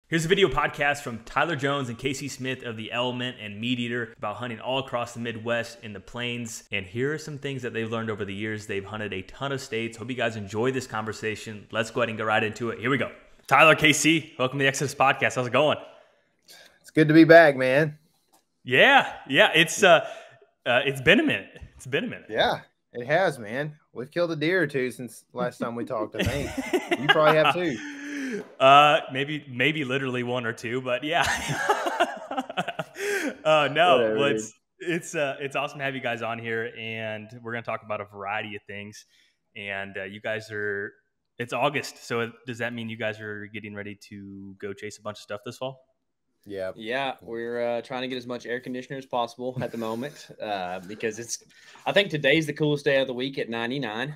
Here's a video podcast from Tyler Jones and Casey Smith of the Element and MeatEater about hunting all across the Midwest in the plains. And here are some things that they've learned over the years. They've hunted a ton of states. Hope you guys enjoy this conversation. Let's go ahead and get right into it. Here we go. Tyler, Casey, welcome to the Exodus Podcast. How's it going? It's good to be back, man. Yeah. It's been a minute. Yeah, it has, man. We've killed a deer or two since last time we talked, I think. You probably have too. Maybe literally one or two, but yeah. Whatever, It's awesome to have you guys on here, and we're gonna talk about a variety of things. And you guys it's August, so does that mean you guys are getting ready to go chase a bunch of stuff this fall? Yeah, we're trying to get as much air conditioner as possible at the moment because I think today's the coolest day of the week at 99.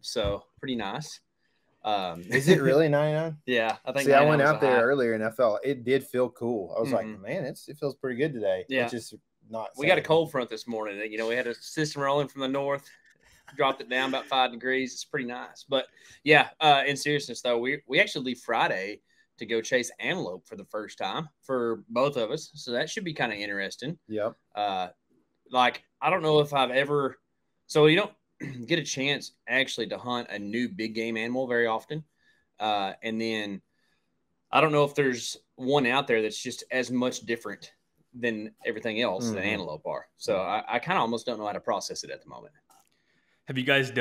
So pretty nice. Is it really 99? Yeah, I think. See, I went out there earlier and it did feel cool. I was like, man, it feels pretty good today. Yeah, it's just not. We got a cold front this morning. You know, we had a system rolling from the north, dropped it down about 5 degrees. It's pretty nice. But yeah, in seriousness though, we actually leave Friday to go chase antelope for the first time for both of us. So that should be kind of interesting. Yep. Like, I don't know if I've ever, so you don't get a chance actually to hunt a new big game animal very often. And then I don't know if there's one out there that's just as much different than everything else that antelope are. So I kind of almost don't know how to process it at the moment. Have you guys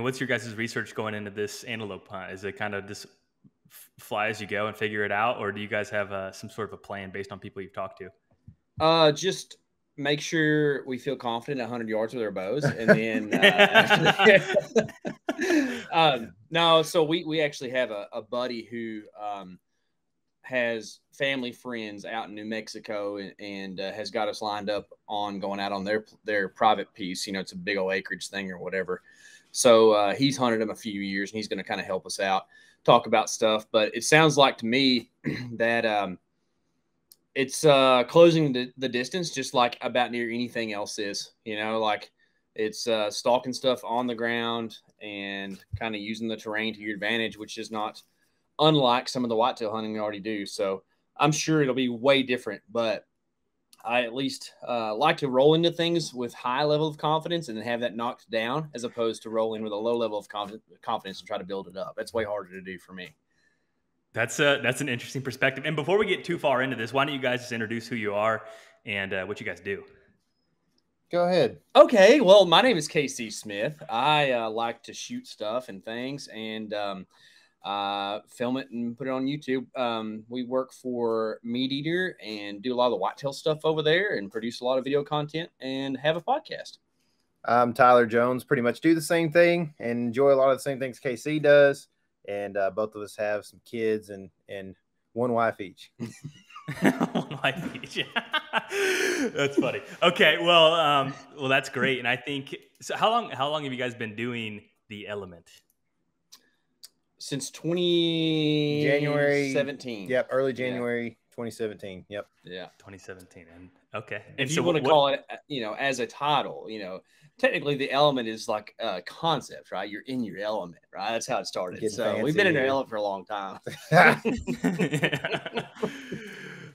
what's your guys' research going into this antelope hunt? Is it kind of just fly as you go and figure it out, or do you guys have some sort of a plan based on people you've talked to? Just make sure we feel confident at 100 yards with our bows, and then no. So we actually have a buddy who has family friends out in New Mexico and has got us lined up on going out on their private piece. You know, it's a big old acreage thing or whatever. So he's hunted them a few years, and he's going to kind of help us out, talk about stuff. But it sounds like to me that it's closing the distance, just like about near anything else is. You know, like it's stalking stuff on the ground and kind of using the terrain to your advantage, which is not unlike some of the whitetail hunting we already do. So I'm sure it'll be way different, but I at least like to roll into things with high level of confidence and then have that knocked down, as opposed to rolling with a low level of confidence and try to build it up. That's way harder to do for me. That's an interesting perspective. And before we get too far into this, why don't you guys just introduce who you are and what you guys do? Go ahead. Okay. Well, my name is Casey Smith. I like to shoot stuff and things and film it and put it on YouTube. We work for MeatEater and do a lot of the whitetail stuff over there and produce a lot of video content and have a podcast. I'm Tyler Jones, pretty much do the same thing and enjoy a lot of the same things KC does. And both of us have some kids and one wife each. One wife each. That's funny. Okay, well, that's great. And I think so. How long have you guys been doing the Element? Since 2017. January. Yep, early January 2017. Yep. Yeah, 2017. And okay. If you want to call it, as a title, technically the Element is like a concept, right? You're in your element, right? That's how it started. So we've been in our element for a long time.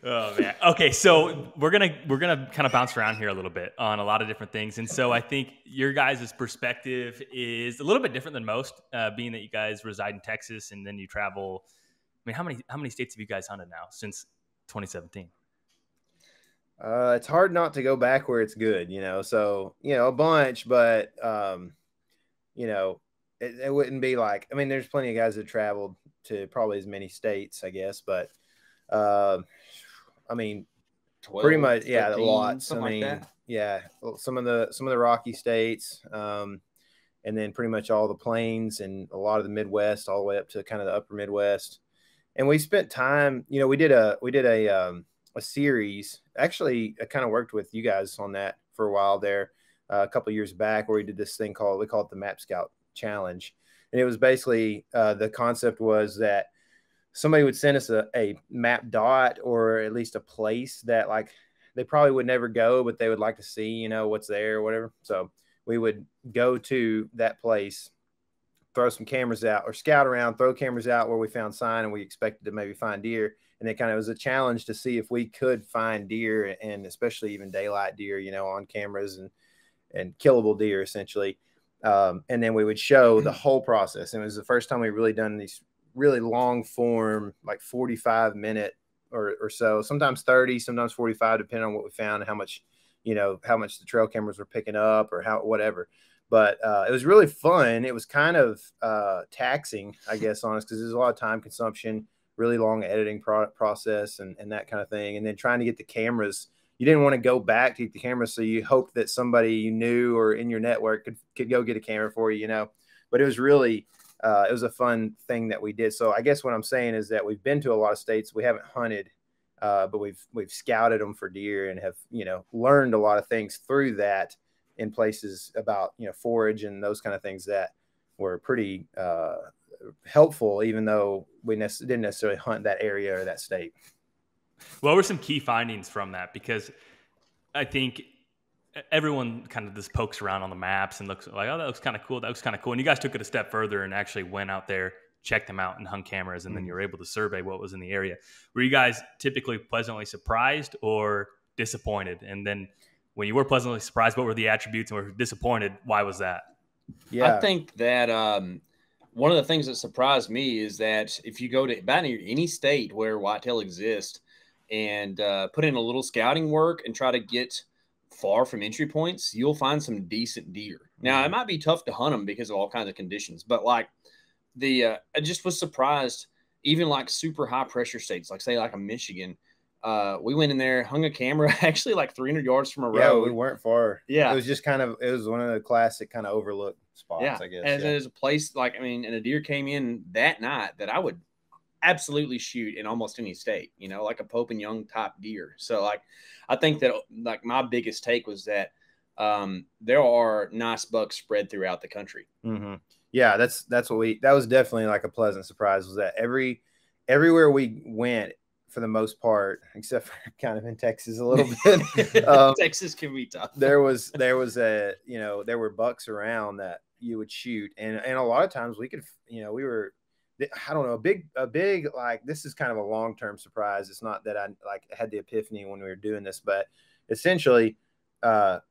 Oh man. Okay, so we're gonna kind of bounce around here a little bit on a lot of different things, and so I think your guys' perspective is a little bit different than most, being that you guys reside in Texas and then you travel. I mean, how many states have you guys hunted now since 2017? It's hard not to go back where it's good, so, a bunch, but, it wouldn't be like, there's plenty of guys that traveled to probably as many states, I guess, but, 12, pretty much, 13, lots. Like that. Yeah, some of the Rocky states, and then pretty much all the plains and a lot of the Midwest, all the way up to kind of the upper Midwest. And we spent time, we did a series. Actually, I kind of worked with you guys on that for a while there, a couple of years back, where we did this thing we call it the Map Scout Challenge. And it was basically, the concept was that somebody would send us a map dot, or at least a place that like they probably would never go, but they would like to see, what's there or whatever. So we would go to that place throw some cameras out or scout around, throw cameras out where we found sign and we expected to maybe find deer. And it kind of was a challenge to see if we could find deer, and especially even daylight deer, you know, on cameras and killable deer essentially. And then we would show the whole process. And it was the first time we really done these really long form, like 45-minute or so, sometimes 30, sometimes 45, depending on what we found and how much, you know, how much the trail cameras were picking up or how, whatever. But it was really fun. It was kind of taxing, I guess, on us, because there's a lot of time consumption, really long editing process and that kind of thing. And then trying to get the cameras, you didn't want to go back to get the cameras, so you hoped that somebody you knew or in your network could go get a camera for you, you know. But it was really it was a fun thing that we did. So I guess what I'm saying is that we've been to a lot of states. We haven't hunted, but we've scouted them for deer and have, you know, learned a lot of things through that in places about, you know, forage and those kind of things that were pretty helpful, even though we didn't necessarily hunt that area or that state. What were some key findings from that? Because I think everyone kind of just pokes around on the maps and looks like, oh, that looks kind of cool. That looks kind of cool. And you guys took it a step further and actually went out there, checked them out and hung cameras. And then you were able to survey what was in the area. Were you guys typically pleasantly surprised or disappointed? And then when you were pleasantly surprised, what were the attributes, and were disappointed? Why was that? Yeah, I think that one of the things that surprised me is that if you go to about any state where whitetail exists and put in a little scouting work and try to get far from entry points, you'll find some decent deer. Now, it might be tough to hunt them because of all kinds of conditions, but like I just was surprised, even like super high pressure states, like say like a Michigan. We went in there, hung a camera actually like 300 yards from a road. Yeah, we weren't far. Yeah. It was just kind of, it was one of the classic kind of overlooked spots, I guess. And there's a place like, I mean, and a deer came in that night that I would absolutely shoot in almost any state, you know, like a Pope and Young type deer. So like, I think that like my biggest take was that there are nice bucks spread throughout the country. Mm-hmm. Yeah, that's what that was definitely like a pleasant surprise, was that everywhere we went, for the most part, except for kind of in Texas a little bit. Texas can be tough. there was a, you know, there were bucks around that you would shoot. And a lot of times we could, you know, we were, I don't know, a big, like, this is kind of a long-term surprise. It's not that I like had the epiphany when we were doing this, but essentially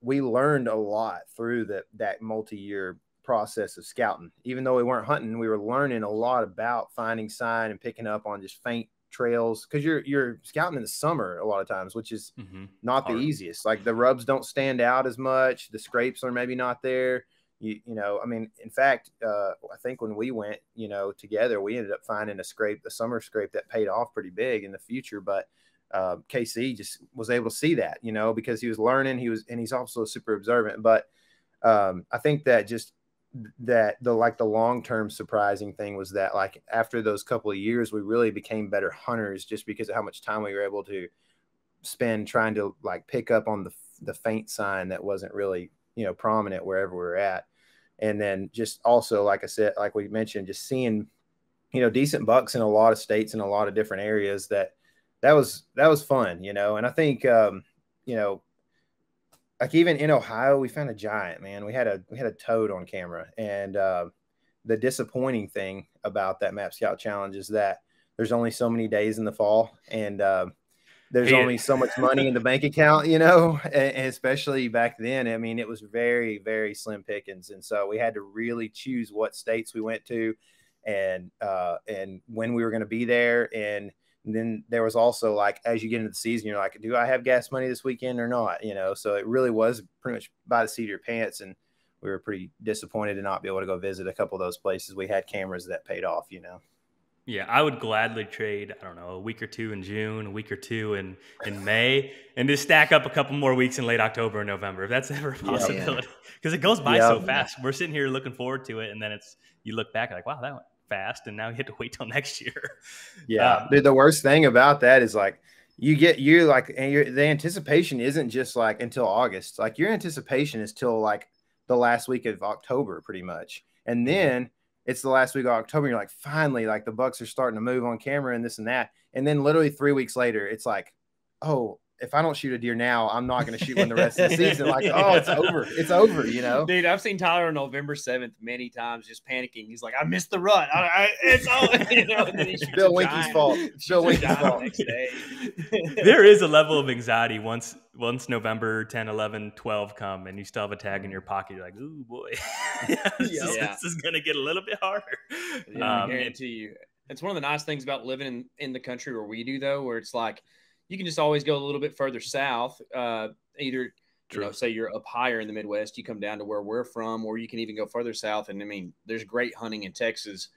we learned a lot through that multi-year process of scouting. Even though we weren't hunting, we were learning a lot about finding sign and picking up on just faint trails, because you're scouting in the summer a lot of times, which is not the easiest. Like the rubs don't stand out as much, the scrapes are maybe not there. You know, I mean, in fact, I think when we went, you know, together, we ended up finding a summer scrape that paid off pretty big in the future. But KC just was able to see that, you know, because he was learning, and he's also super observant. But I think that just the long-term surprising thing was that, like, after those couple of years, we really became better hunters just because of how much time we were able to spend trying to like pick up on the faint sign that wasn't really, you know, prominent wherever we were at. And then just also, like I said, like we mentioned, just seeing, you know, decent bucks in a lot of states in a lot of different areas, that was fun, you know. And I think you know, like even in Ohio, we found a giant, man. We had a toad on camera. And the disappointing thing about that Map Scout Challenge is that there's only so many days in the fall, and there's only so much money in the bank account, you know, and especially back then, I mean, it was very, very slim pickings. And so we had to really choose what states we went to and when we were going to be there. And then there was also, like, as you get into the season, you're like, do I have gas money this weekend or not? You know, so it really was pretty much by the seat of your pants. And we were pretty disappointed to not be able to go visit a couple of those places. We had cameras that paid off, you know. Yeah, I would gladly trade, I don't know, a week or two in June, a week or two in May, and just stack up a couple more weeks in late October and November, if that's ever a possibility. Because it goes by so fast. We're sitting here looking forward to it, and then you look back like, wow, that went fast, and now you have to wait till next year. Yeah, dude, the worst thing about that is, like, the anticipation isn't just like until August. Like, your anticipation is till like the last week of October, pretty much, and then it's the last week of October. You're like, finally, like, the bucks are starting to move on camera and this and that. And then literally 3 weeks later, it's like, oh, if I don't shoot a deer now, I'm not going to shoot one the rest of the season. Like, oh, it's over, you know? Dude, I've seen Tyler on November 7th many times just panicking. He's like, I missed the rut. It's all, you know, and then he shoots Bill Winky's fault. Bill Winky's fault. Next day. There is a level of anxiety once November 10, 11, 12 come and you still have a tag in your pocket. You're like, ooh, boy, this is going to get a little bit harder. Yeah, I guarantee you. It's one of the nice things about living in the country where we do, though, where it's like you can just always go a little bit further south. Either, you know, say you're up higher in the Midwest, you come down to where we're from, or you can even go further south. And I mean, there's great hunting in Texas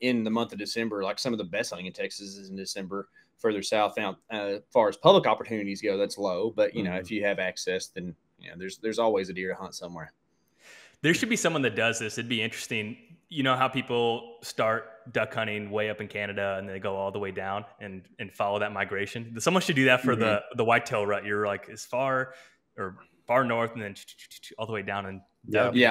in the month of December. Like some of the best hunting in Texas is in December, further south. Now, as far as public opportunities go, that's low. But, you know, if you have access, then, you know, there's always a deer to hunt somewhere. There should be someone that does this. It'd be interesting. You know how people start duck hunting way up in Canada and they go all the way down and follow that migration. Someone should do that for the whitetail rut. You're like as far north and then all the way down. And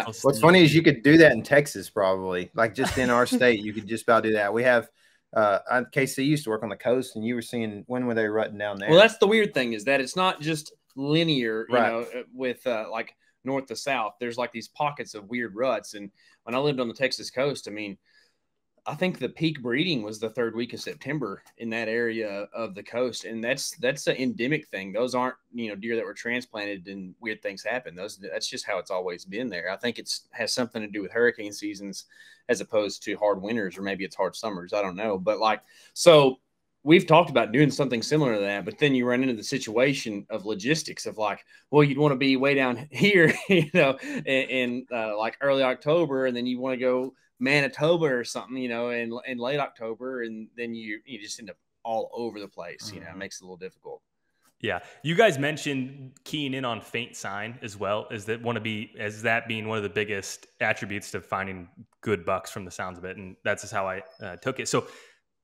what's funny is you could do that in Texas, probably, like just in our state, you could just about do that. We have KC used to work on the coast, and you were seeing when were they rutting down there? Well, that's the weird thing, is that it's not just linear, you know, with like north to south. There's like these pockets of weird ruts. And when I lived on the Texas coast, I mean, I think the peak breeding was the third week of September in that area of the coast. And that's an endemic thing. Those aren't, you know, deer that were transplanted and weird things happen. That's just how it's always been there. I think has something to do with hurricane seasons as opposed to hard winters, or maybe it's hard summers. I don't know. But like, so we've talked about doing something similar to that, but then you run into the situation of logistics of like, well, you'd want to be way down here, you know, in like early October, and then you want to go Manitoba or something, you know, in late October, and then you just end up all over the place. You know, it makes it a little difficult. Yeah, you guys mentioned keying in on faint sign as well. Is that being one of the biggest attributes to finding good bucks from the sounds of it, and that's just how I took it. So,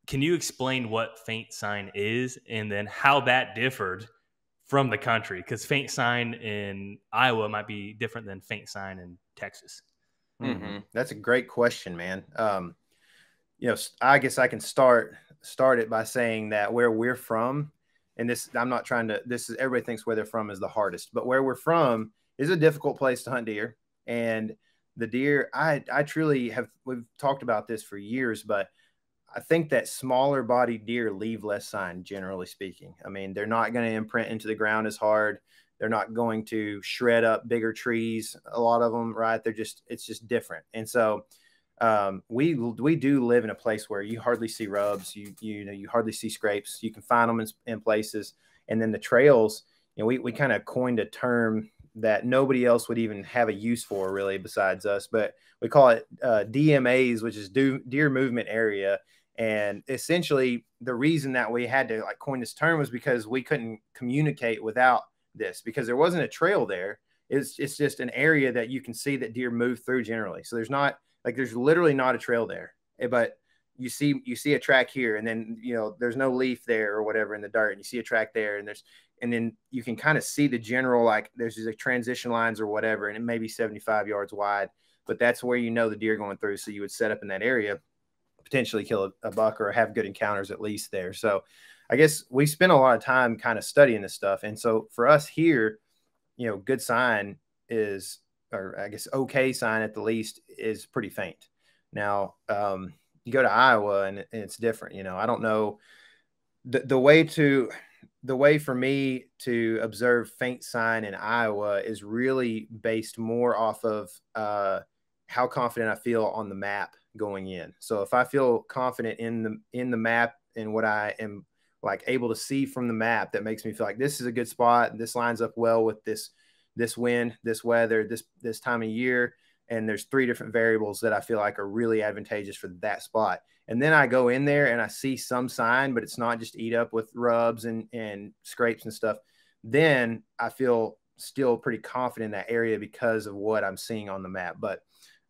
can you explain what faint sign is, and then how that differed from the country? Because faint sign in Iowa might be different than faint sign in Texas. That's a great question, man. You know, I guess I can start it by saying that where we're from, and everybody thinks where they're from is the hardest, but where we're from is a difficult place to hunt deer. And the deer, I truly we've talked about this for years, but I think that smaller bodied deer leave less sign, generally speaking. I mean, they're not going to imprint into the ground as hard. They're not going to shred up bigger trees, a lot of them, right? It's just different. And so we do live in a place where you hardly see rubs, you hardly see scrapes. You can find them in places. And then the trails, you know, we kind of coined a term that nobody else would even have a use for really besides us, but we call it DMAs, which is deer movement area. And essentially the reason that we had to like coin this term was because we couldn't communicate without this, because there wasn't a trail there. It's just an area that you can see that deer move through generally. So there's literally not a trail there, but you see a track here, and then, you know, there's no leaf there or whatever in the dirt, and you see a track there, and then you can kind of see the general, like there's these like transition lines or whatever, and it may be 75 yards wide, but that's where, you know, the deer going through. So you would set up in that area, potentially kill a buck or have good encounters at least there. So I guess we spent a lot of time kind of studying this stuff. And so for us here, you know, good sign is, or I guess okay sign at the least, is pretty faint. Now, you go to Iowa and it's different. You know, I don't know the way for me to observe faint sign in Iowa is really based more off of how confident I feel on the map going in. So if I feel confident in the map and what I am like able to see from the map, that makes me feel like this is a good spot. This lines up well with this wind, this weather, this time of year. And there's 3 different variables that I feel like are really advantageous for that spot. And then I go in there and I see some sign, but it's not just eat up with rubs and scrapes and stuff. Then I feel still pretty confident in that area because of what I'm seeing on the map. But,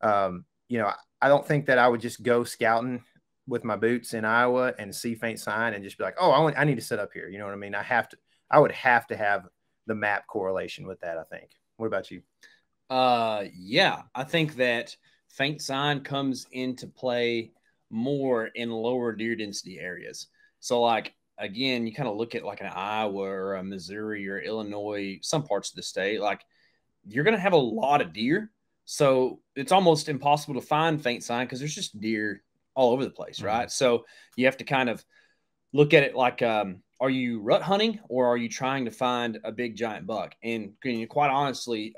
you know, I don't think that I would just go scouting with my boots in Iowa and see faint sign and just be like, oh, I need to sit up here. You know what I mean? I would have to have the map correlation with that, I think. What about you? Yeah, I think that faint sign comes into play more in lower deer density areas. So like again, you kind of look at like an Iowa or a Missouri or Illinois, some parts of the state, like you're going to have a lot of deer. So it's almost impossible to find faint sign because there's just deer all over the place, right? So you have to kind of look at it like, are you rut hunting or are you trying to find a big giant buck? And quite honestly,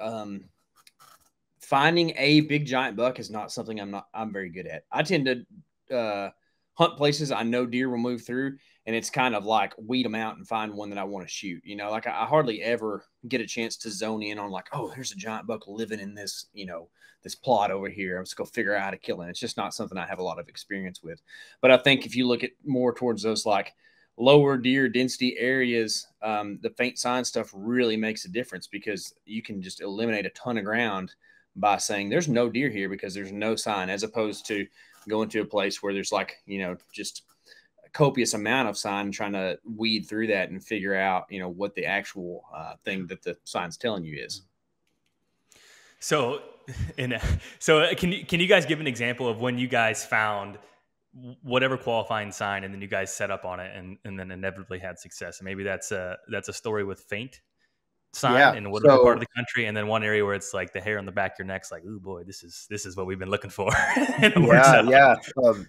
finding a big giant buck is not something I'm very good at. I tend to hunt places I know deer will move through, and it's kind of like weed them out and find one that I want to shoot. You know, like I hardly ever get a chance to zone in on like, oh, there's a giant buck living in this, you know, this plot over here. Let's go figure out how to kill it. It's just not something I have a lot of experience with. But I think if you look at more towards those like lower deer density areas, the faint sign stuff really makes a difference because you can just eliminate a ton of ground by saying there's no deer here because there's no sign, as opposed to going to a place where there's like, you know, just a copious amount of sign and trying to weed through that and figure out, you know, what the actual thing that the sign's telling you is. So, can you guys give an example of when you guys found whatever qualifying sign and then you guys set up on it and then inevitably had success? And maybe that's a story with faint sign in whatever part of the country, and then one area where it's like the hair on the back of your neck's like, ooh boy, this is what we've been looking for.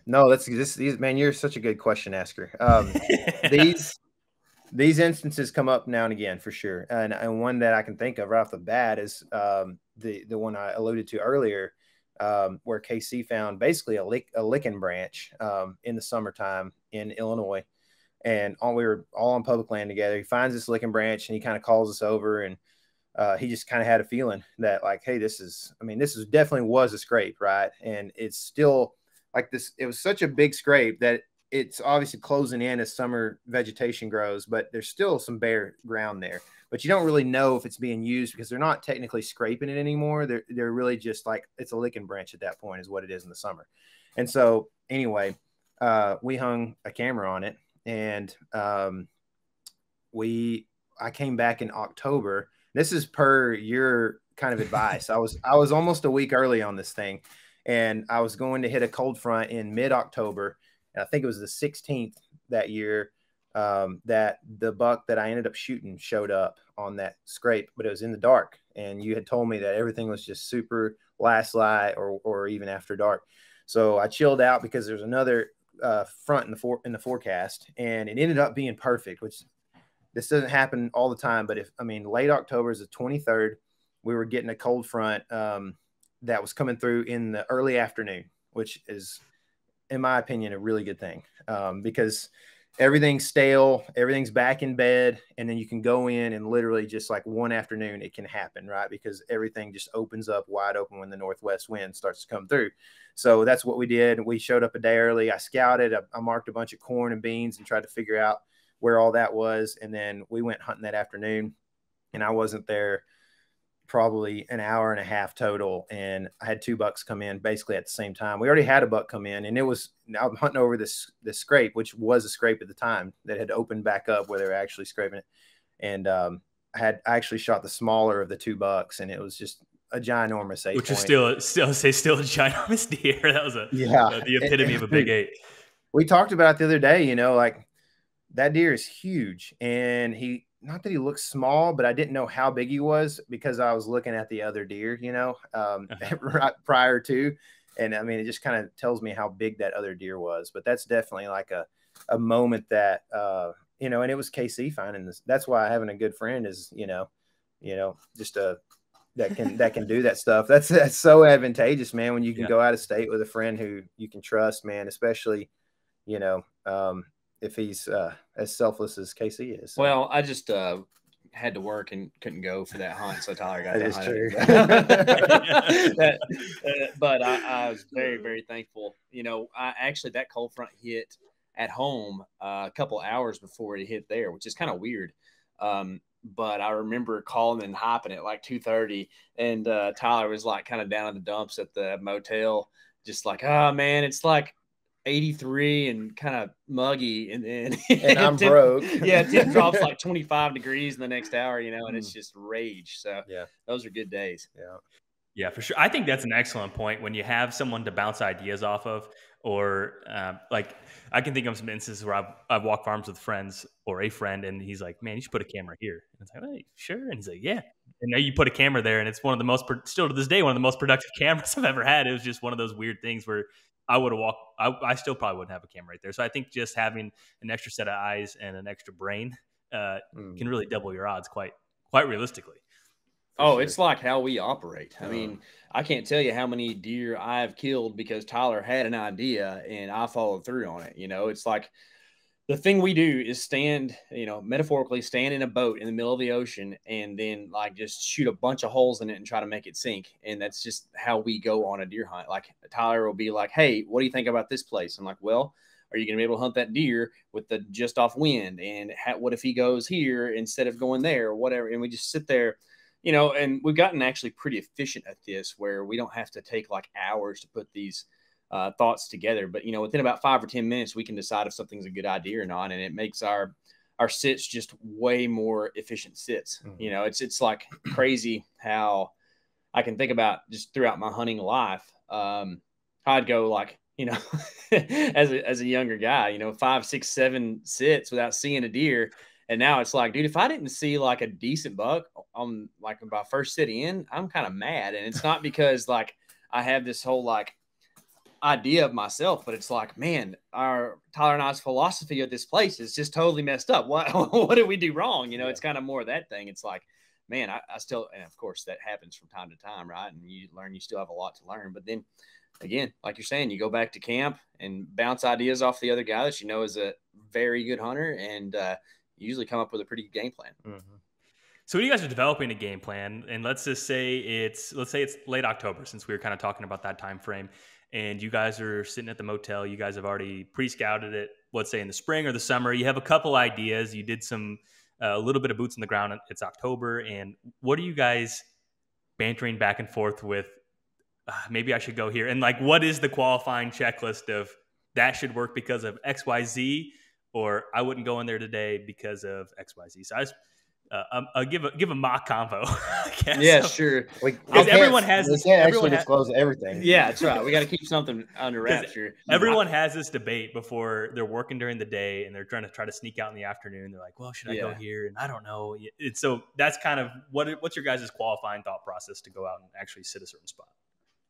No, this man, you're such a good question asker. These instances come up now and again for sure, and one that I can think of right off the bat is the one I alluded to earlier, where KC found basically a licking branch in the summertime in Illinois. And we were all on public land together. He finds this licking branch and he kind of calls us over, and he just kind of had a feeling that like, hey, this is definitely was a scrape, right? And it's still like this. It was such a big scrape that it's obviously closing in as summer vegetation grows, but there's still some bare ground there. But you don't really know if it's being used because they're not technically scraping it anymore. They're really just like, it's a licking branch at that point is what it is in the summer. And so anyway, we hung a camera on it. And I came back in October. This is per your kind of advice. I was almost a week early on this thing, and I was going to hit a cold front in mid-October. And I think it was the 16th that year that the buck that I ended up shooting showed up on that scrape, but it was in the dark. And you had told me that everything was just super last light or even after dark. So I chilled out because there's another front in the forecast, and it ended up being perfect, which this doesn't happen all the time, but late October is the 23rd, we were getting a cold front that was coming through in the early afternoon, which is, in my opinion, a really good thing because everything's stale, everything's back in bed, and then you can go in and literally just like one afternoon it can happen, right? Because everything just opens up wide open when the northwest wind starts to come through. So that's what we did. We showed up a day early. I scouted, I marked a bunch of corn and beans and tried to figure out where all that was. And then we went hunting that afternoon, and I wasn't there probably an hour and a half total. And I had 2 bucks come in basically at the same time. We already had a buck come in, and I'm hunting over this scrape, which was a scrape at the time that had opened back up where they were actually scraping it. And I actually shot the smaller of the 2 bucks, and it was just a ginormous 8 which is still a ginormous deer. That was the epitome of a big 8. We talked about it the other day, like that deer is huge, and not that he looks small, but I didn't know how big he was because I was looking at the other deer, right prior to, and it just kind of tells me how big that other deer was. But that's definitely like a moment that and it was KC finding this. That's why having a good friend is just that can do that stuff. That's so advantageous, man, when you can go out of state with a friend who you can trust, man, especially, if he's as selfless as KC is. So. Well, I just had to work and couldn't go for that hunt, so Tyler got that true. But I was very, very thankful. That cold front hit at home a couple hours before it hit there, which is kind of weird. But I remember calling and hopping at like 2:30, and Tyler was like kind of down in the dumps at the motel, just like, oh man, it's like 83 and kind of muggy, and I'm broke. Yeah, tip drops like 25 degrees in the next hour, and it's just rage. So yeah, those are good days. Yeah. Yeah, for sure. I think that's an excellent point when you have someone to bounce ideas off of, Or like I can think of some instances where I've walked farms with friends or a friend, and he's like, "Man, you should put a camera here." And it's like, "Hey, sure." And he's like, "Yeah." And now you put a camera there, and it's one of the most, still to this day, one of the most productive cameras I've ever had. It was just one of those weird things where I would have walked. I still probably wouldn't have a camera right there. So I think just having an extra set of eyes and an extra brain can really double your odds quite realistically. Oh, sure. It's like how we operate. I mean, I can't tell you how many deer I've killed because Tyler had an idea and I followed through on it. You know, it's like the thing we do is stand, you know, metaphorically stand in a boat in the middle of the ocean and then like just shoot a bunch of holes in it and try to make it sink. And that's just how we go on a deer hunt. Like Tyler will be like, "Hey, what do you think about this place?" I'm like, "Well, are you going to be able to hunt that deer with the just off wind? And what if he goes here instead of going there or whatever?" And we just sit there. You know, and we've gotten actually pretty efficient at this where we don't have to take like hours to put these thoughts together. But, you know, within about 5 or 10 minutes, we can decide if something's a good idea or not. And it makes our sits just way more efficient sits. Mm-hmm. You know, it's like crazy how I can think about just throughout my hunting life. I'd go like, you know, as a younger guy, you know, 5, 6, 7 sits without seeing a deer. And now it's like, dude, if I didn't see like a decent buck on like my first sit in, I'm kind of mad. And it's not because like I have this whole like idea of myself, but it's like, man, our Tyler and I's philosophy of this place is just totally messed up. What did we do wrong? You know, It's kind of more of that thing. It's like, man, I still, and of course that happens from time to time, right? And you still have a lot to learn. But then again, like you're saying, you go back to camp and bounce ideas off the other guy that you know is a very good hunter, and usually come up with a pretty good game plan. Mm-hmm. So when you guys are developing a game plan, and let's say it's late October, since we were kind of talking about that time frame, and you guys are sitting at the motel, you guys have already pre-scouted it, let's say in the spring or the summer, you have a couple ideas, you did some a little bit of boots on the ground, it's October, and what are you guys bantering back and forth with? Maybe I should go here, and like, what is the qualifying checklist of that should work because of XYZ? Or I wouldn't go in there today because of XYZ. So I'll give a mock convo. Yeah, so, sure. Because everyone has this. Everyone disclose everything. Yeah, that's right. We got to keep something under wraps here. Everyone has this debate before they're working during the day and they're trying to sneak out in the afternoon. They're like, "Well, should I go here?" And I don't know. So that's kind of what's your guys' qualifying thought process to go out and actually sit a certain spot?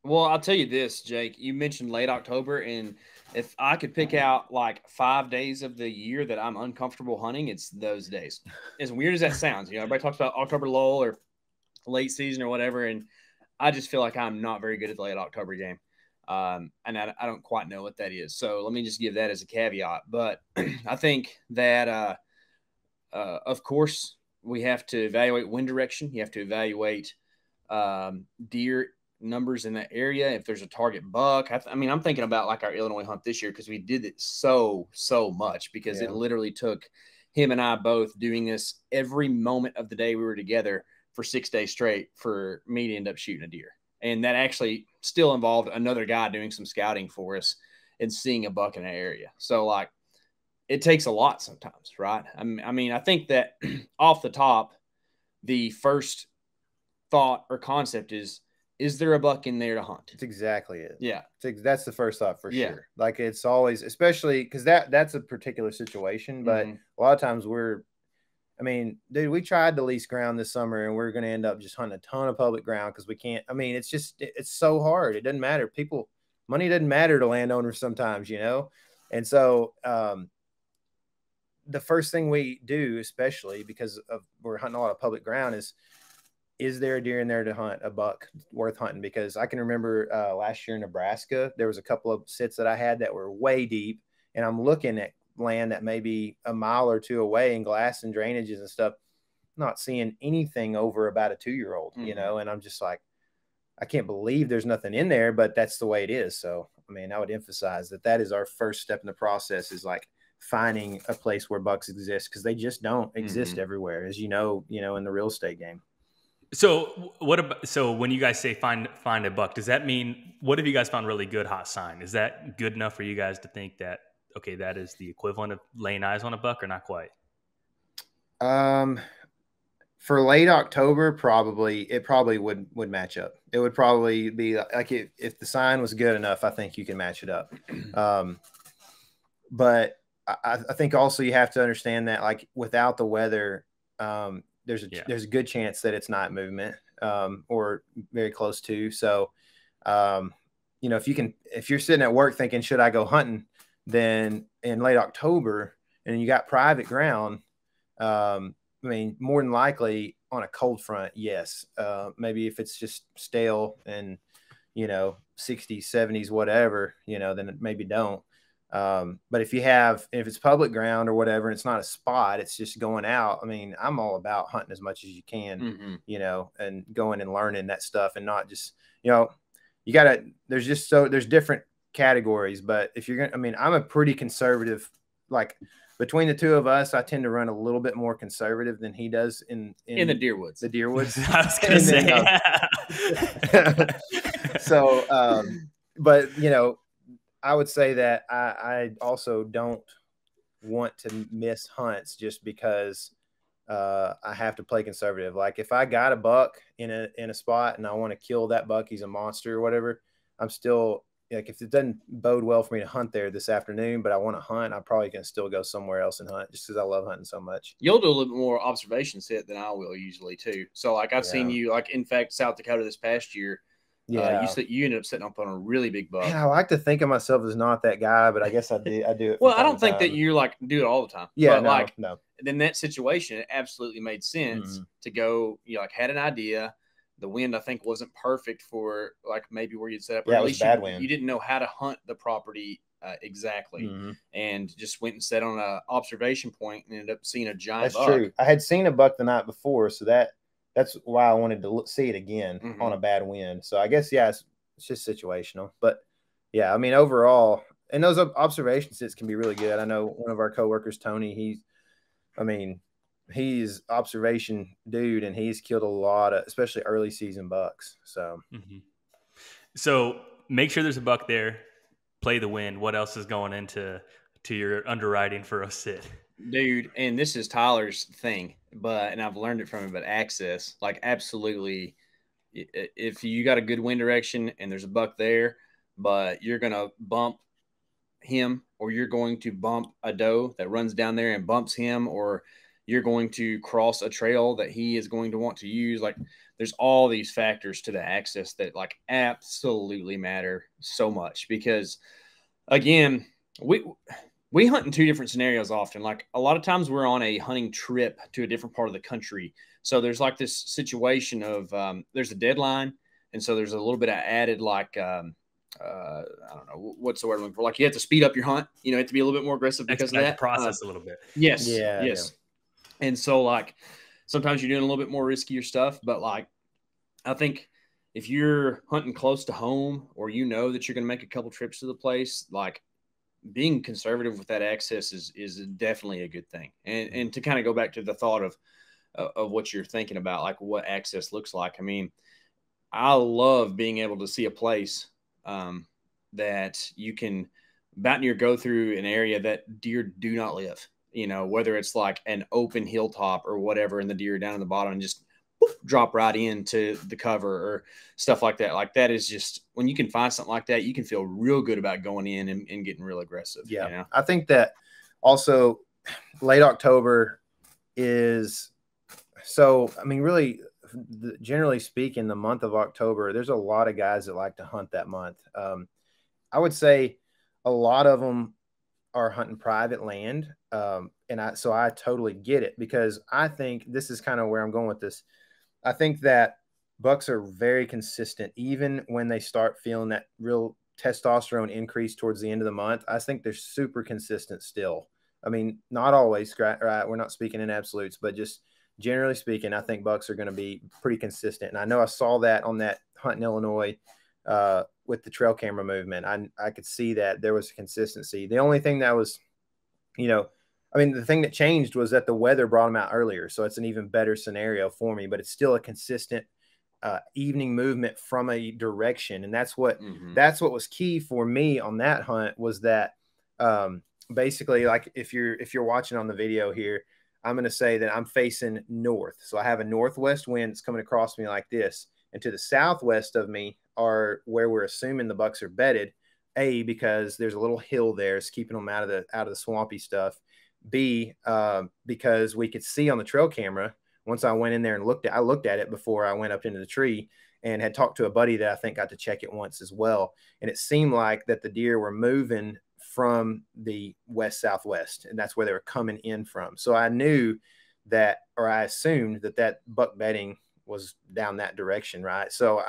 Well, I'll tell you this, Jake. You mentioned late October, and if I could pick out like 5 days of the year that I'm uncomfortable hunting, it's those days. As weird as that sounds, you know, everybody talks about October lull or late season or whatever, and I just feel like I'm not very good at the late October game, and I don't quite know what that is. So let me just give that as a caveat. But I think that, of course, we have to evaluate wind direction. You have to evaluate deer numbers in that area. If there's a target buck, I mean, I'm thinking about like our Illinois hunt this year because we did it so much because it literally took him and I both doing this every moment of the day we were together for 6 days straight for me to end up shooting a deer. And that actually still involved another guy doing some scouting for us and seeing a buck in that area. So like it takes a lot sometimes, right? I mean, I think that off the top, the first thought or concept is there a buck in there to hunt? That's exactly it. Yeah. That's the first thought for sure. Like it's always, especially because that's a particular situation, but a lot of times dude, we tried to lease ground this summer and we're going to end up just hunting a ton of public ground because we can't, it's so hard. It doesn't matter. Money doesn't matter to landowners sometimes, you know? And so the first thing we do, especially because we're hunting a lot of public ground, is there a deer in there to hunt, a buck worth hunting? Because I can remember last year in Nebraska, there was a couple of sits that I had that were way deep, and I'm looking at land that may be a mile or two away in glass and drainages and stuff, not seeing anything over about a 2-year-old, you know, and I'm just like, I can't believe there's nothing in there, but that's the way it is. So, I mean, I would emphasize that is our first step in the process, is like finding a place where bucks exist, because they just don't exist everywhere, as you know, in the real estate game. So when you guys say find a buck, does that mean, what have you guys found really good hot sign? Is that good enough for you guys to think that, okay, that is the equivalent of laying eyes on a buck, or not quite? For late October, it probably would match up. It would probably be like if the sign was good enough, I think you can match it up. But I think also you have to understand that like without the weather, there's a good chance that it's night movement or very close to. So, you know, if you're sitting at work thinking, should I go hunting? Then in late October and you got private ground, I mean, more than likely on a cold front, yes. Maybe if it's just stale and, you know, 60s, 70s, whatever, you know, then maybe don't. But if it's public ground or whatever, and it's not a spot, it's just going out. I mean, I'm all about hunting as much as you can, you know, and going and learning that stuff and not just, you know, there's different categories, but if you're going to, I mean, I'm a pretty conservative, like, between the two of us, I tend to run a little bit more conservative than he does in the deer woods. The deer woods. I was going to say. So, but you know, I would say that I also don't want to miss hunts just because I have to play conservative. Like if I got a buck in a spot and I want to kill that buck, he's a monster or whatever, I'm still. Like if it doesn't bode well for me to hunt there this afternoon, but I want to hunt, I'm probably going to still go somewhere else and hunt just because I love hunting so much. You'll do a little bit more observation set than I will usually too. So like I've seen you, like in fact, South Dakota this past year, you ended up setting up on a really big buck. Man, I like to think of myself as not that guy, but I guess I do it. Well, I don't think that you like do it all the time. Yeah, but no. In that situation, it absolutely made sense to go. You like had an idea. The wind, I think, wasn't perfect for like maybe where you'd set up. Yeah, it was bad wind. You didn't know how to hunt the property exactly, and just went and set on an observation point and ended up seeing a giant buck. That's true. I had seen a buck the night before, so that's why I wanted to see it again on a bad wind. So I guess it's just situational. But yeah, I mean overall, and those observation sets can be really good. I know one of our coworkers, Tony. He's observation dude, and he's killed a lot of, especially early season bucks. So, so make sure there's a buck there. Play the wind. What else is going into your underwriting for a sit, dude? And this is Tyler's thing, and I've learned it from him. But access, like absolutely, if you got a good wind direction and there's a buck there, but you're gonna bump him, or you're going to bump a doe that runs down there and bumps him, or you're going to cross a trail that he is going to want to use. Like there's all these factors to the access that like absolutely matter so much because again, we hunt in two different scenarios often. Like a lot of times we're on a hunting trip to a different part of the country. So there's like this situation of there's a deadline. And so there's a little bit of added like I don't know what's the word I'm looking for. Like you have to speed up your hunt. You know, you have to be a little bit more aggressive because of that process a little bit. Yes. Yes. Yeah. And so like sometimes you're doing a little bit more riskier stuff, but like I think if you're hunting close to home or you know that you're going to make a couple trips to the place, like being conservative with that access is definitely a good thing. And to kind of go back to the thought of what you're thinking about, like what access looks like. I mean, I love being able to see a place that you can mountaineer go through an area that deer do not live. You know, whether it's like an open hilltop or whatever, and the deer down in the bottom and just drop right into the cover or stuff like that. Like that is just when you can find something like that, you can feel real good about going in and getting real aggressive. Yeah. You know? I think that also late October is so, I mean, really, generally speaking, the month of October, there's a lot of guys that like to hunt that month. I would say a lot of them are hunting private land. So I totally get it because I think this is kind of where I'm going with this. I think that bucks are very consistent, even when they start feeling that real testosterone increase towards the end of the month. I think they're super consistent still. I mean, not always, right? We're not speaking in absolutes, but just generally speaking, I think bucks are going to be pretty consistent. And I know I saw that on that hunt in Illinois with the trail camera movement. I could see that there was a consistency. The only thing that was, the thing that changed was that the weather brought them out earlier. So it's an even better scenario for me, but it's still a consistent evening movement from a direction. And that's what was key for me on that hunt was that basically, like if you're watching on the video here, I'm going to say that I'm facing north. So I have a northwest wind that's coming across me like this. And to the southwest of me are where we're assuming the bucks are bedded. A, because there's a little hill there, it's keeping them out of the swampy stuff. B, because we could see on the trail camera. Once I went in there and I looked at it before I went up into the tree, and had talked to a buddy that I think got to check it once as well. And it seemed like that the deer were moving from the west-southwest, and that's where they were coming in from. So I knew that, or I assumed that buck bedding was down that direction, right? So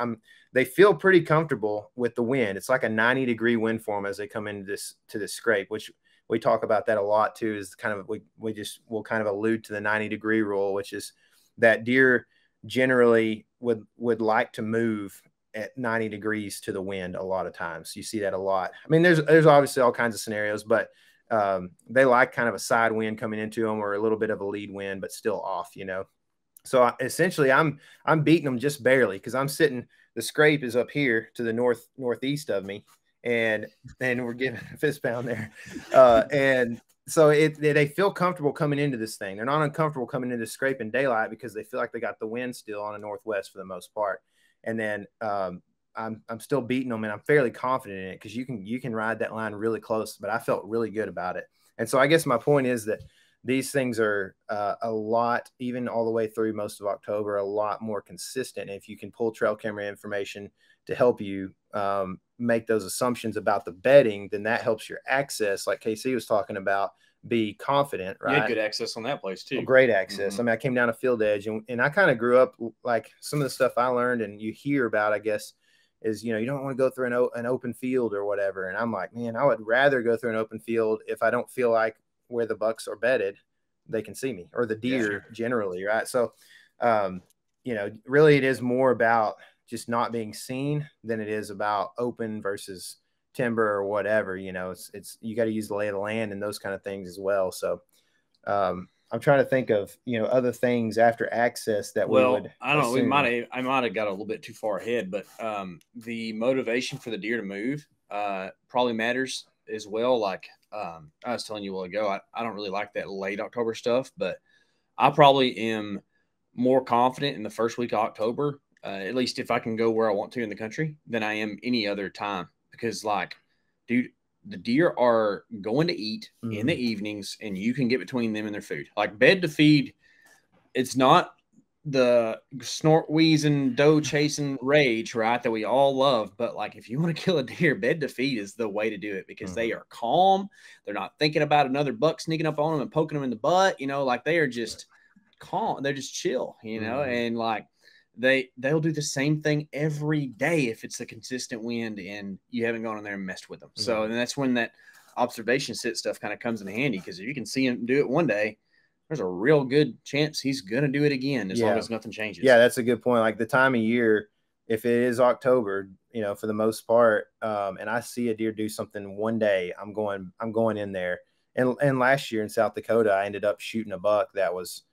they feel pretty comfortable with the wind. It's like a 90-degree wind for them as they come into this scrape, which we talk about that a lot too, is kind of, we'll kind of allude to the 90-degree rule, which is that deer generally would like to move at 90 degrees to the wind a lot of times. You see that a lot. I mean, there's obviously all kinds of scenarios, but they like kind of a side wind coming into them, or a little bit of a lead wind, but still off, So essentially I'm beating them just barely, because I'm sitting, the scrape is up here to the northeast of me, and we're giving a fist pound there. And so they feel comfortable coming into this thing. They're not uncomfortable coming into scrape in daylight, because they feel like they got the wind still on the northwest for the most part. And then I'm still beating them, and I'm fairly confident in it, because you can ride that line really close. But I felt really good about it. And so I guess my point is that these things are a lot, even all the way through most of October, a lot more consistent. And if you can pull trail camera information to help you make those assumptions about the bedding, then that helps your access, like KC was talking about, be confident, right? You had good access on that place too. Great access. I mean, I came down a field edge, and I kind of grew up, like, some of the stuff I learned and you hear about, I guess, is, you don't want to go through an open field or whatever. And I'm like, man, I would rather go through an open field if I don't feel like where the bucks are bedded, they can see me, or the deer generally, right? So, really it is more about just not being seen than it is about open versus timber or whatever. It's you got to use the lay of the land and those kind of things as well. So I'm trying to think of other things after access that we would. I don't know. I might have got a little bit too far ahead, but the motivation for the deer to move probably matters as well. Like I was telling you a while ago, I don't really like that late October stuff, but I probably am more confident in the first week of October, at least if I can go where I want to in the country, than I am any other time. Because, like, dude, the deer are going to eat in the evenings, and you can get between them and their food. Like, bed to feed, it's not the snort, wheezing, doe chasing rage, right, that we all love. But, like, if you want to kill a deer, bed to feed is the way to do it, because they are calm. They're not thinking about another buck sneaking up on them and poking them in the butt. Like, they are just calm. They're just chill, and, like, they'll do the same thing every day if it's a consistent wind and you haven't gone in there and messed with them. So, and that's when that observation sit stuff kind of comes in handy, because if you can see him do it one day, there's a real good chance he's going to do it again, as long as nothing changes. Yeah, that's a good point. Like, the time of year, if it is October, for the most part, and I see a deer do something one day, I'm going in there. And last year in South Dakota, I ended up shooting a buck that was,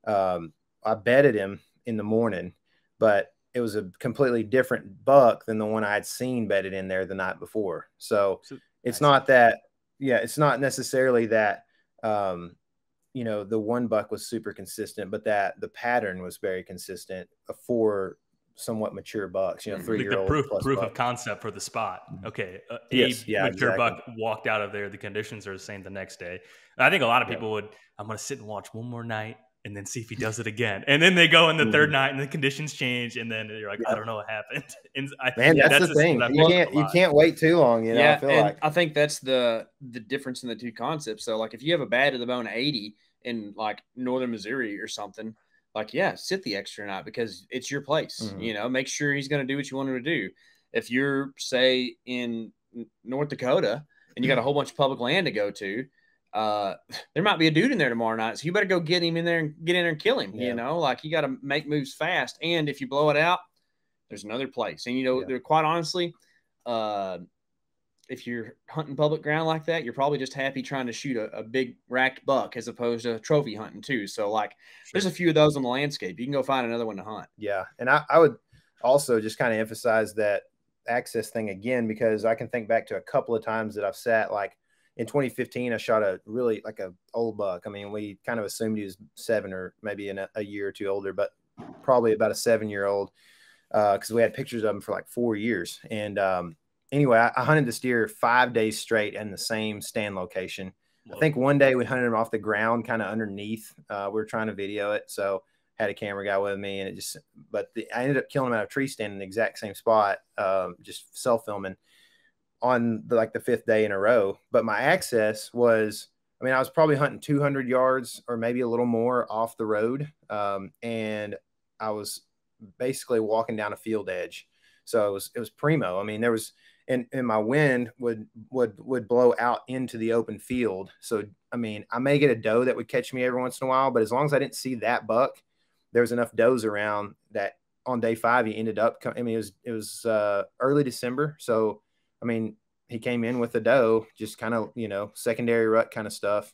I bedded him in the morning, but it was a completely different buck than the one I had seen bedded in there the night before. So it's not that, it's not necessarily that, the one buck was super consistent, but that the pattern was very consistent for somewhat mature bucks, 3-year-old. The proof of concept for the spot. Okay. Mature buck walked out of there. The conditions are the same the next day. I think a lot of people I'm going to sit and watch one more night and then see if he does it again. And then they go in the third night and the conditions change. And then you're like, I don't know what happened. And that's the thing. You can't wait too long. I think that's the difference in the two concepts. So, like, if you have a bad to the bone 80 in, like, northern Missouri or something, like, sit the extra night, because it's your place. Make sure he's going to do what you want him to do. If you're, say, in North Dakota and you got a whole bunch of public land to go to, there might be a dude in there tomorrow night, so you better go get him in there and get in there and kill him. Like, you got to make moves fast. And if you blow it out, there's another place. And they're quite honestly, if you're hunting public ground like that, you're probably just happy trying to shoot a big racked buck as opposed to trophy hunting too. So, like, there's a few of those on the landscape. You can go find another one to hunt. Yeah. And I would also just kind of emphasize that access thing again, because I can think back to a couple of times that I've sat, like, in 2015, I shot a really like a old buck. I mean, we kind of assumed he was 7 or maybe a year or two older, but probably about a 7-year-old, because we had pictures of him for like 4 years. And anyway, I hunted this deer 5 days straight in the same stand location. Whoa. I think one day we hunted him off the ground, kind of underneath. We were trying to video it, so had a camera guy with me, and I ended up killing him at a tree stand in the exact same spot, just self filming on the 5th day in a row. But my access was, I mean, I was probably hunting 200 yards or maybe a little more off the road. And I was basically walking down a field edge. So it was primo. I mean, there was, and my wind would blow out into the open field. So, I mean, I may get a doe that would catch me every once in a while, but as long as I didn't see that buck, there was enough does around that on day 5, he ended up, I mean, it was early December. So, I mean, he came in with a doe, just kind of, secondary rut kind of stuff.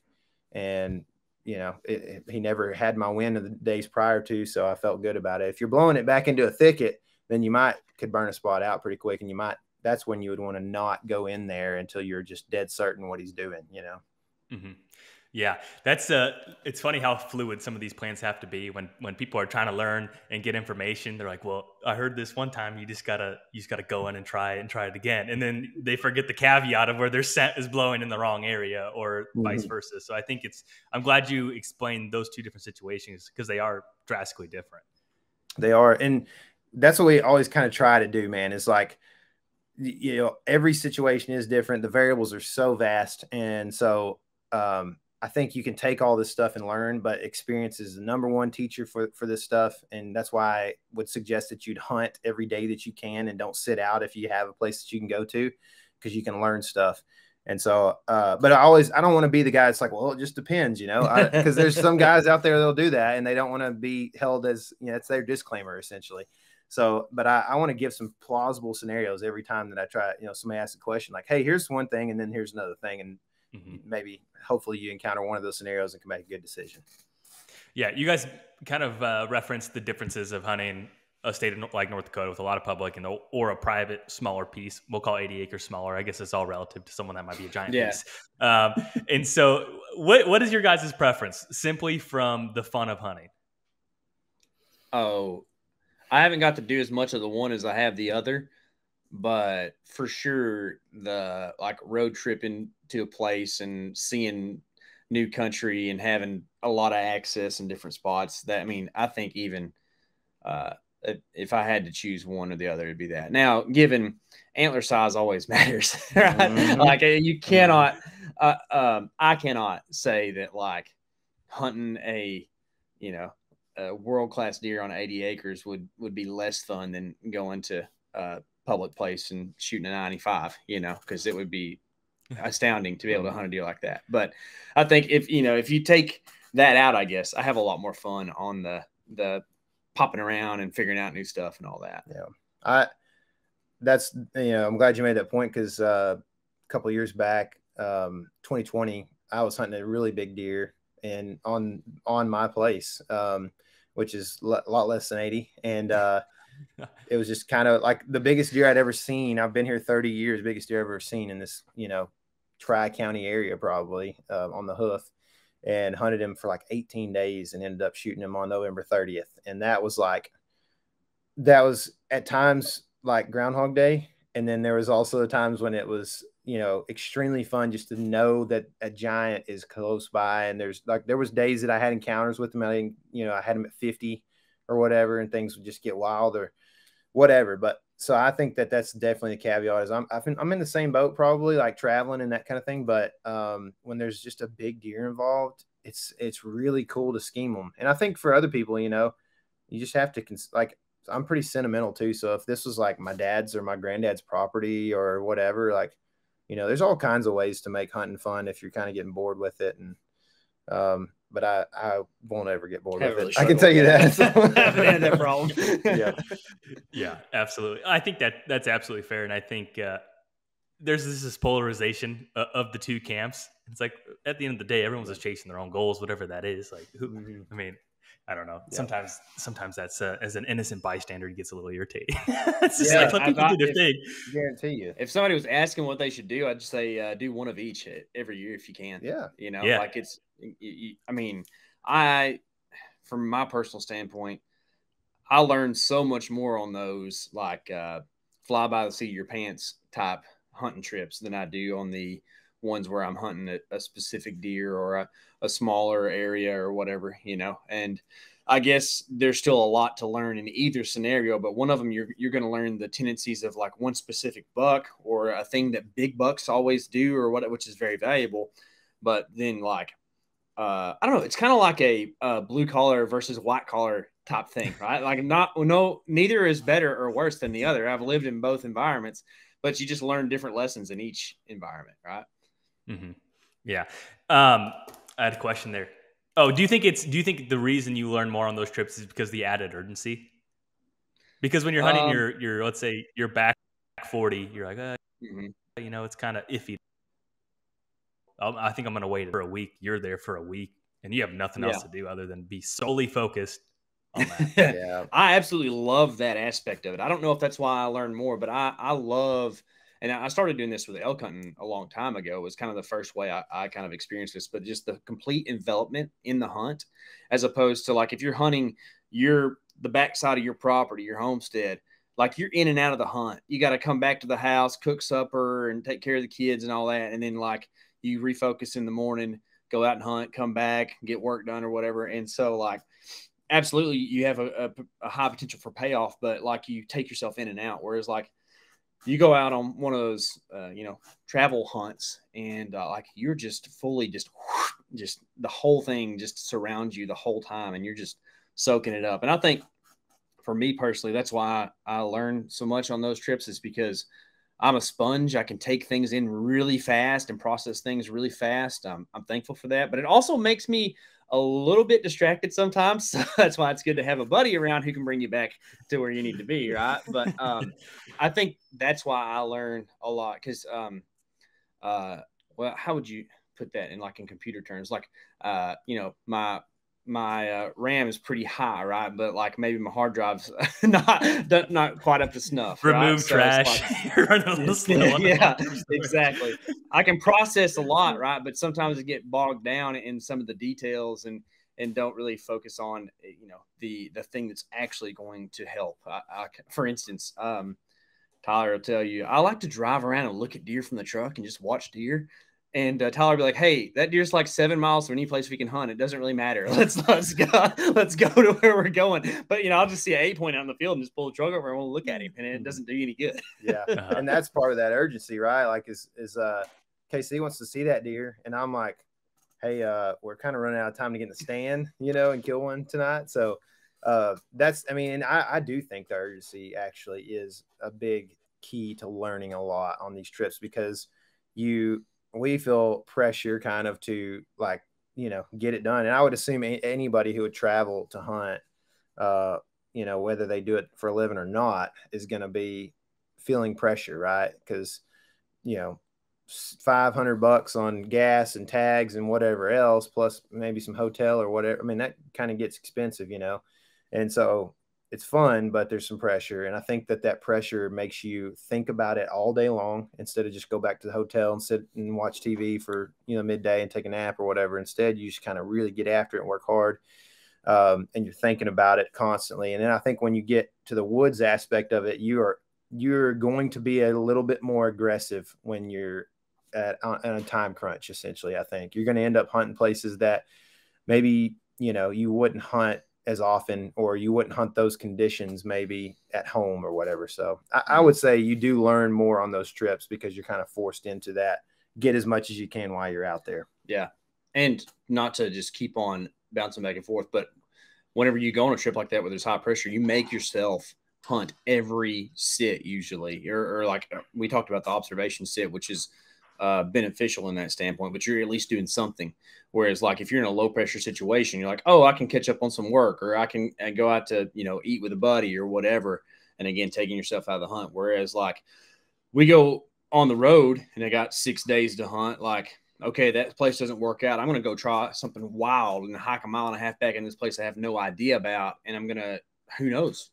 And, he never had my wind of the days prior to, so I felt good about it. If you're blowing it back into a thicket, then you could burn a spot out pretty quick. And that's when you would want to not go in there until you're just dead certain what he's doing, Mm-hmm. Yeah, that's it's funny how fluid some of these plans have to be when people are trying to learn and get information. They're like, well, I heard this one time, you just gotta go in and try it again. And then they forget the caveat of where their scent is blowing in the wrong area or vice versa. So I think I'm glad you explained those two different situations, because they are drastically different. They are. And that's what we always kind of try to do, man, is like, every situation is different. The variables are so vast. And so, I think you can take all this stuff and learn, but experience is the number one teacher for this stuff. And that's why I would suggest that you'd hunt every day that you can, and don't sit out if you have a place that you can go to, because you can learn stuff. And so, but I don't want to be the guy that's like, well, it just depends, because there's some guys out there that'll do that, and they don't want to be held as, it's their disclaimer essentially. So, but I want to give some plausible scenarios every time that I try, somebody asks a question like, hey, here's one thing, and then here's another thing. And maybe hopefully you encounter one of those scenarios and can make a good decision. Yeah. You guys kind of referenced the differences of hunting a state like North Dakota with a lot of public or a private smaller piece. We'll call 80 acres smaller. I guess it's all relative to someone that might be a giant piece. And so what is your guys' preference simply from the fun of hunting? Oh, I haven't got to do as much of the one as I have the other. But for sure, the road tripping to a place and seeing new country and having a lot of access in different spots, I think even if I had to choose one or the other, it'd be that. Now, given antler size always matters, right? Mm-hmm. You cannot, I cannot say that hunting a world-class deer on 80 acres would be less fun than going to public place and shooting a 95, because it would be astounding to be able to hunt a deer like that. But I think if you take that out, I guess I have a lot more fun on the popping around and figuring out new stuff and all that. Yeah. I'm glad you made that point, because a couple of years back, 2020, I was hunting a really big deer and on my place, which is a lot less than 80. And, it was just kind of like the biggest deer I'd ever seen. I've been here 30 years, biggest deer I've ever seen in this, Tri-County area, probably on the hoof, and hunted him for 18 days and ended up shooting him on November 30th. And that was at times like Groundhog Day. And then there was also the times when it was, extremely fun just to know that a giant is close by. And there was days that I had encounters with him. I had him at 50 or whatever, and things would just get wild or whatever. But so I think that that's definitely the caveat, is I'm in the same boat, probably traveling and that kind of thing. But when there's just a big deer involved, it's really cool to scheme them. And I think for other people, you just have to I'm pretty sentimental too. So if this was my dad's or my granddad's property or whatever, there's all kinds of ways to make hunting fun if you're kind of getting bored with it. And but I won't ever get bored with it. I can tell you that. Haven't had that problem. Yeah, absolutely. I think that's absolutely fair. And I think there's this polarization of the two camps. It's at the end of the day, everyone's just chasing their own goals, whatever that is. I mean, I don't know. Yeah. Sometimes that's as an innocent bystander, it gets a little irritating. It's just like, let people do their thing. Guarantee you. If somebody was asking what they should do, I'd just say do one of each every year if you can. Yeah. You know, Yeah. like I mean, from my personal standpoint, I learned so much more on those like fly by the seat of your pants type hunting trips than I do on the ones where I'm hunting a specific deer or a smaller area or whatever, you know. And I guess there's still a lot to learn in either scenario, but one of them you're going to learn the tendencies of like one specific buck or a thing that big bucks always do or what, which is very valuable. But then like I don't know, it's kind of like a blue collar versus white collar type thing, right? Like neither is better or worse than the other. I've lived in both environments, but you just learn different lessons in each environment, right? Mm-hmm. Yeah. I had a question there. Oh, do you think the reason you learn more on those trips is because the added urgency? Because when you're hunting your let's say your back 40, you're like, you know, it's kind of iffy. I think I'm going to wait for a week. You're there for a week and you have nothing else to do other than be solely focused on that. Yeah. I absolutely love that aspect of it. I don't know if that's why I learned more, but I love, and I started doing this with elk hunting a long time ago. It was kind of the first way I kind of experienced this, but just the complete envelopment in the hunt, as opposed to like if you're hunting the backside of your property, your homestead, like you're in and out of the hunt. You got to come back to the house, cook supper and take care of the kids and all that. And then like you refocus in the morning, go out and hunt, come back, get work done or whatever. And so like, absolutely, you have a high potential for payoff, but like you take yourself in and out. Whereas like you go out on one of those, travel hunts and like you're just fully just the whole thing just surrounds you the whole time and you're just soaking it up. And I think for me personally, that's why I learn so much on those trips is because I'm a sponge. I can take things in really fast and process things really fast. I'm thankful for that, but it also makes me a little bit distracted sometimes. So that's why it's good to have a buddy around who can bring you back to where you need to be. Right. But I think that's why I learn a lot. Cause well, how would you put that in like in computer terms? Like, my RAM is pretty high, right? But like maybe my hard drive's not quite up to snuff. Remove right? trash. You're running a little slow. Yeah, exactly. I can process a lot, right? But sometimes I get bogged down in some of the details and don't really focus on the thing that's actually going to help. For instance, Tyler will tell you I like to drive around and look at deer from the truck and just watch deer. And Tyler will be like, "Hey, that deer's like 7 miles from any place we can hunt. It doesn't really matter. Let's go to where we're going." But I'll just see an 8-point out in the field and just pull the truck over and want to look at him, and it doesn't do you any good. Yeah, and that's part of that urgency, right? Like, is KC wants to see that deer, and I'm like, "Hey, we're kind of running out of time to get in the stand, and kill one tonight." So and I do think the urgency actually is a big key to learning a lot on these trips because we feel pressure kind of to like, get it done. And I would assume anybody who would travel to hunt, whether they do it for a living or not, is going to be feeling pressure, right? Because, $500 on gas and tags and whatever else, plus maybe some hotel or whatever. I mean, that kind of gets expensive, And so it's fun, but there's some pressure. And I think that pressure makes you think about it all day long instead of just go back to the hotel and sit and watch TV for, midday and take a nap or whatever. Instead, you just kind of really get after it and work hard. And you're thinking about it constantly. And then I think when you get to the woods aspect of it, you're going to be a little bit more aggressive when you're on a time crunch. Essentially, I think you're going to end up hunting places that maybe, you wouldn't hunt as often, or you wouldn't hunt those conditions maybe at home or whatever. So I would say you do learn more on those trips because you're kind of forced into that. Get as much as you can while you're out there. Yeah. And not to just keep on bouncing back and forth, but whenever you go on a trip like that where there's high pressure, you make yourself hunt every sit usually, or like we talked about the observation sit, which is beneficial in that standpoint, but you're at least doing something. Whereas like if you're in a low pressure situation, you're like, oh, I can catch up on some work, or I can go out to, eat with a buddy or whatever. And again, taking yourself out of the hunt. Whereas like we go on the road and I got 6 days to hunt, like, okay, that place doesn't work out. I'm going to go try something wild and hike a mile and a half back in this place I have no idea about. And I'm going to, who knows,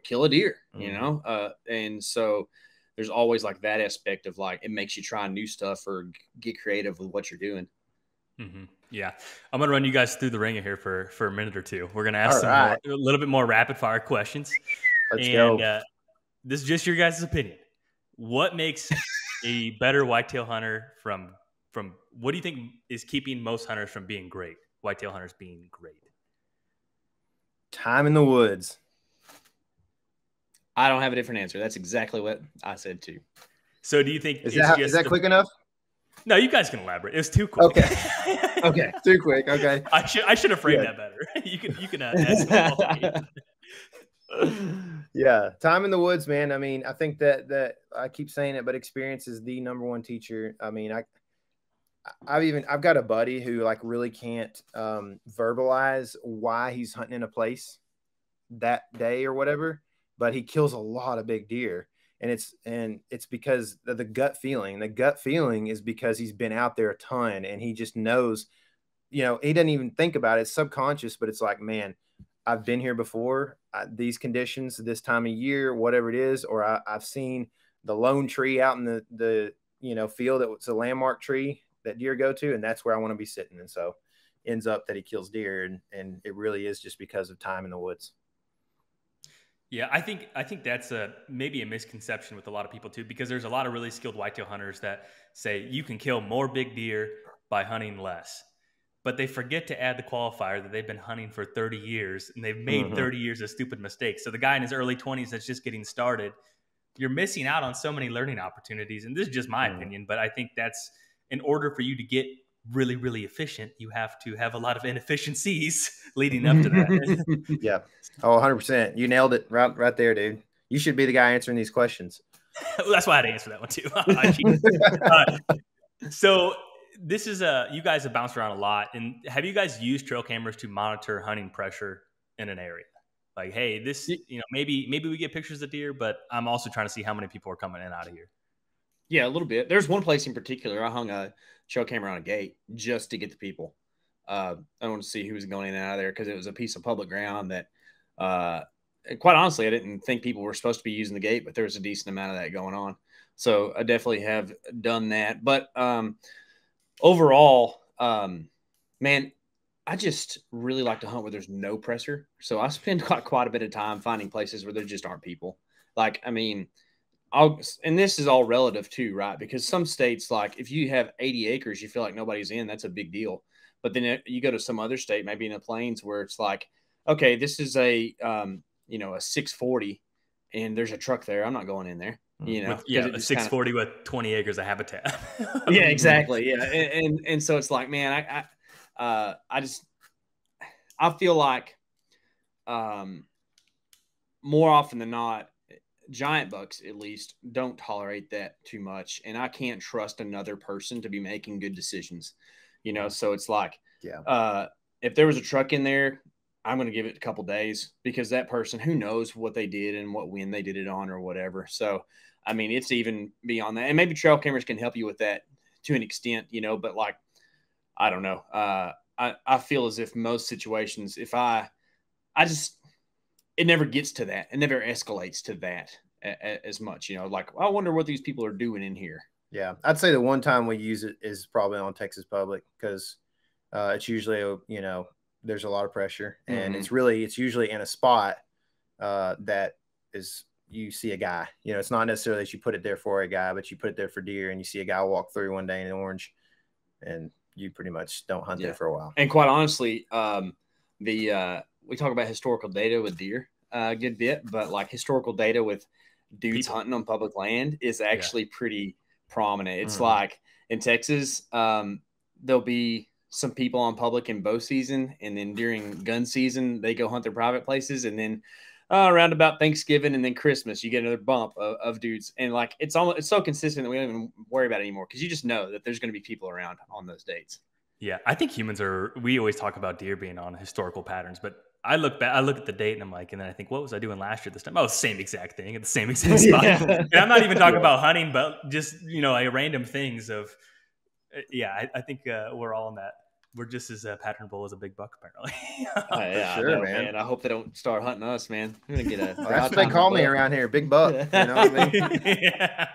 kill a deer, you know? And so there's always like that aspect of like, it makes you try new stuff or get creative with what you're doing. Yeah. I'm going to run you guys through the ringer here for a minute or two. We're going to ask a little bit more rapid fire questions. Let's go. This is just your guys' opinion. What makes a better whitetail hunter from what do you think is keeping most hunters from being great? Whitetail hunters being great. Time in the woods. I don't have a different answer. That's exactly what I said too. So do you think is that quick enough? No, you guys can elaborate. It was too quick. Okay. Too quick. Okay. I should have framed that better. You can ask. Yeah, time in the woods, man. I mean, I think that I keep saying it, but experience is the number one teacher. I mean, I've got a buddy who like really can't verbalize why he's hunting in a place that day or whatever, but he kills a lot of big deer. And it's because of the gut feeling. The gut feeling is because he's been out there a ton and he just knows, you know, he doesn't even think about it. It's subconscious, but it's like, man, I've been here before, these conditions, this time of year, whatever it is, or I've seen the lone tree out in the field that was a landmark tree that deer go to, and that's where I want to be sitting. And so ends up that he kills deer, and it really is just because of time in the woods. Yeah, I think that's maybe a misconception with a lot of people too, because there's a lot of really skilled whitetail hunters that say you can kill more big deer by hunting less. But they forget to add the qualifier that they've been hunting for 30 years and they've made 30 years of stupid mistakes. So the guy in his early 20s that's just getting started, you're missing out on so many learning opportunities. And this is just my opinion, but I think that's in order for you to get really, really efficient, you have to have a lot of inefficiencies leading up to that. Yeah. Oh, 100%. You nailed it right there, dude. You should be the guy answering these questions. Well, that's why I had to answer that one too. So this is you guys have bounced around a lot. And have you guys used trail cameras to monitor hunting pressure in an area? Like, hey, this, maybe we get pictures of deer, but I'm also trying to see how many people are coming in and out of here. Yeah, a little bit. There's one place in particular I hung a trail camera on a gate just to get the people. I wanted to see who was going in and out of there because it was a piece of public ground that, quite honestly, I didn't think people were supposed to be using the gate, but there was a decent amount of that going on. So I definitely have done that. But overall, man, I just really like to hunt where there's no pressure. So I spend quite a bit of time finding places where there just aren't people. Like, I mean, and this is all relative too, right? Because some states, like if you have 80 acres, you feel like nobody's in, that's a big deal. But then you go to some other state, maybe in the plains, where it's like, okay, this is a 640 and there's a truck there. I'm not going in there, a 640 with 20 acres of habitat. Yeah, exactly. Yeah. And so it's like, man, I feel like more often than not, giant bucks at least don't tolerate that too much, and I can't trust another person to be making good decisions, so it's like, if there was a truck in there, I'm going to give it a couple days, because that person, who knows what they did and what wind they did it on or whatever. So I mean, it's even beyond that, and maybe trail cameras can help you with that to an extent, but like, I don't know, I feel as if most situations, if it never gets to that. It never escalates to that as much, like, I wonder what these people are doing in here. Yeah. I'd say the one time we use it is probably on Texas Public, because it's usually, there's a lot of pressure, and it's usually in a spot that is, you see a guy, it's not necessarily that you put it there for a guy, but you put it there for deer, and you see a guy walk through one day in orange, and you pretty much don't hunt there for a while. And quite honestly, we talk about historical data with deer a good bit, but like historical data with dudes hunting on public land is actually pretty prominent. It's like in Texas, there'll be some people on public in bow season, and then during gun season, they go hunt their private places, and then around about Thanksgiving and then Christmas, you get another bump of dudes. And like, it's so consistent that we don't even worry about it anymore, because you just know that there's going to be people around on those dates. Yeah, I think we always talk about deer being on historical patterns, but I look at the date and I'm like, and then I think, what was I doing last year this time? Oh, same exact thing at the same exact spot. And I'm not even talking about hunting, but just, like random things of, Yeah, I think we're all in that. We're just as patternable as a big buck, apparently. Yeah, sure, I know, man. I hope they don't start hunting us, man. I'm gonna get a. That's what they call me around here, big buck. You know what I mean? Yeah.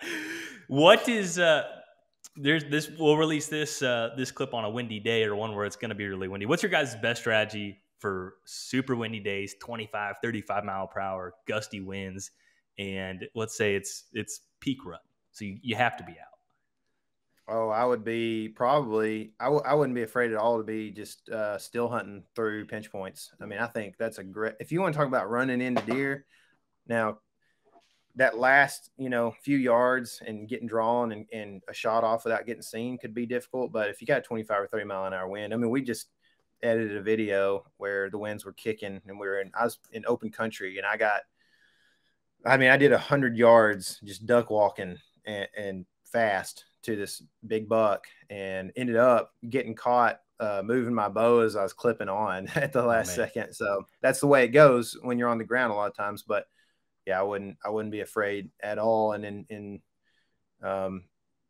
What is there's this? We'll release this this clip on a windy day or one where it's going to be really windy. What's your guys' best strategy for super windy days, 25, 35 mile per hour, gusty winds, and let's say it's peak rut, so you have to be out. Oh, I would be probably, I wouldn't be afraid at all to be just still hunting through pinch points. I mean, I think that's a great, if you want to talk about running into deer, now that last, few yards and getting drawn and a shot off without getting seen could be difficult. But if you got 25 or 30 mile an hour wind, I mean, we just edited a video where the winds were kicking and I was in open country and I did 100 yards just duck walking and fast to this big buck and ended up getting caught moving my bow as I was clipping on at the last second. So that's the way it goes when you're on the ground a lot of times. But yeah, I wouldn't be afraid at all. And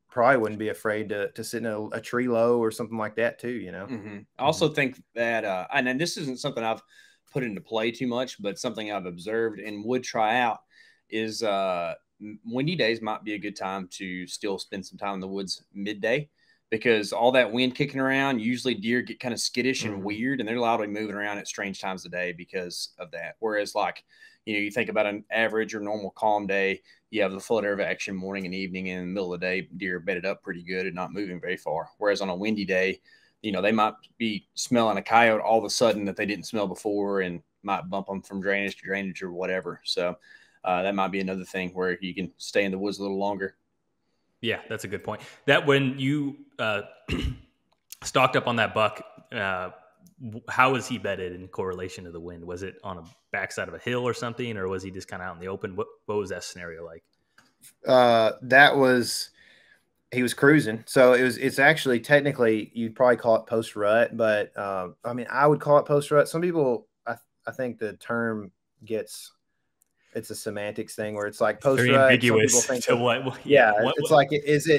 probably wouldn't be afraid to sit in a tree low or something like that too, I also think that, and then this isn't something I've put into play too much, but something I've observed and would try out is windy days might be a good time to still spend some time in the woods midday, because all that wind kicking around, usually deer get kind of skittish and weird, and they're allowed to be moving around at strange times of day because of that. Whereas like, you think about an average or normal calm day, you have the flood air of action morning and evening, and in the middle of the day, deer are bedded up pretty good and not moving very far. Whereas on a windy day, they might be smelling a coyote all of a sudden that they didn't smell before and might bump them from drainage to drainage or whatever. So that might be another thing where you can stay in the woods a little longer. Yeah, that's a good point. That when you stocked up on that buck, how was he bedded in correlation to the wind? Was it on a backside of a hill or something, or was he just kind of out in the open? What was that scenario like? He was cruising. So it's actually technically you'd probably call it post rut, but I would call it post rut. Some people, I think the term it's a semantics thing where it's like post rut. Ambiguous to what? Yeah. It's like,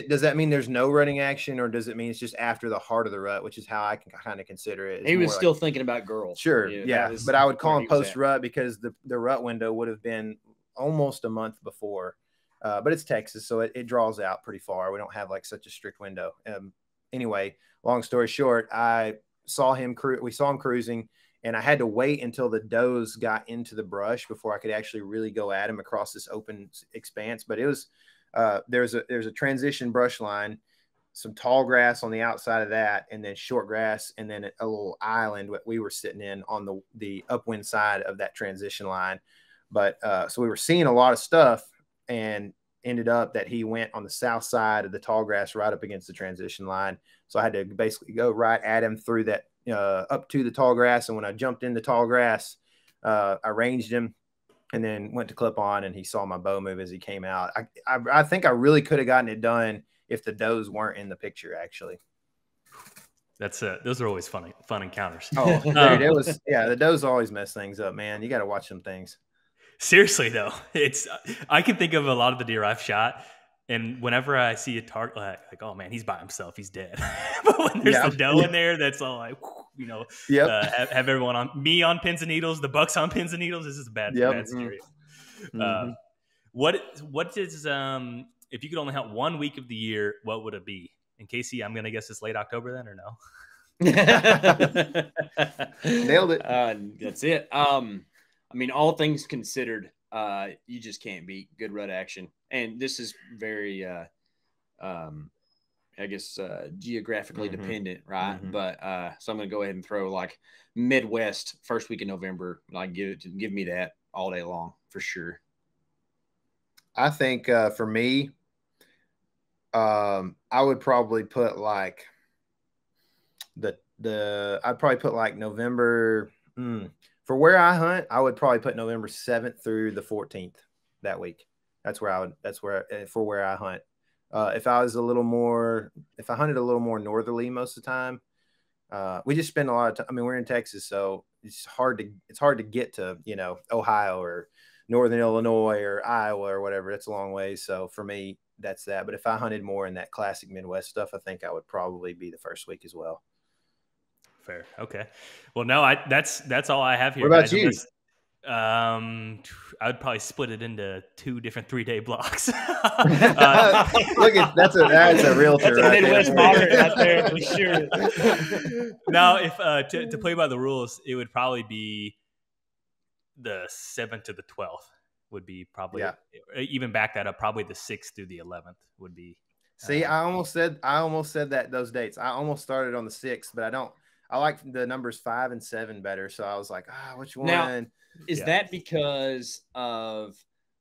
does that mean there's no rutting action, or does it mean it's just after the heart of the rut, which is how I can kind of consider it? He was still thinking about girls. Sure. Yeah. But I would call him post rut because the rut window would have been almost a month before. But it's Texas, so it draws out pretty far. We don't have like such a strict window. Anyway, long story short, we saw him cruising, and I had to wait until the does got into the brush before I could actually really go at him across this open expanse. But it was there's a transition brush line, some tall grass on the outside of that, and then short grass, and then a little island that we were sitting in on the upwind side of that transition line. But so we were seeing a lot of stuff, and ended up that he went on the south side of the tall grass right up against the transition line. So I had to basically go right at him through that up to the tall grass. And when I jumped in the tall grass, I ranged him and then went to clip on, and he saw my bow move as he came out. I think I really could have gotten it done if the does weren't in the picture, actually. That's those are always fun encounters. Oh, dude, the does always mess things up, man. You got to watch some things. Seriously though, I can think of a lot of the deer I've shot, and whenever I see a target, like, oh man, he's by himself, he's dead. But when there's the doe in there, that's all like, have everyone on pins and needles, the bucks on pins and needles. This is a bad scenario. What is if you could only hunt 1 week of the year, what would it be? And Casey, I'm gonna guess it's late October then, or no? Nailed it. That's it. All things considered, you just can't beat good rut action. And this is very, geographically dependent, right? But so I'm going to go ahead and throw like Midwest first week in November. Like give me that all day long for sure. I think for me, I would probably put like I'd probably put like November. For where I hunt, I would probably put November 7th through the 14th that week. For where I hunt. If I hunted a little more northerly most of the time, we just spend a lot of time. I mean, we're in Texas, so it's hard to get to, Ohio or Northern Illinois or Iowa or whatever. It's a long ways. So for me, that's that. But if I hunted more in that classic Midwest stuff, I think I would probably be the first week as well. Fair. Okay. Well, no, that's all I have here. What about guys. you? I would probably split it into 2 different 3-day blocks. Look at that's a realtor. That's a Midwest moderate right there for sure. Now, if to play by the rules, it would probably be the 7th to the 12th would be probably even back that up. Probably the 6th through the 11th would be. See, I almost said that those dates. I almost started on the 6th, but I like the numbers 5 and 7 better. So I was like, which one? Now, is that because of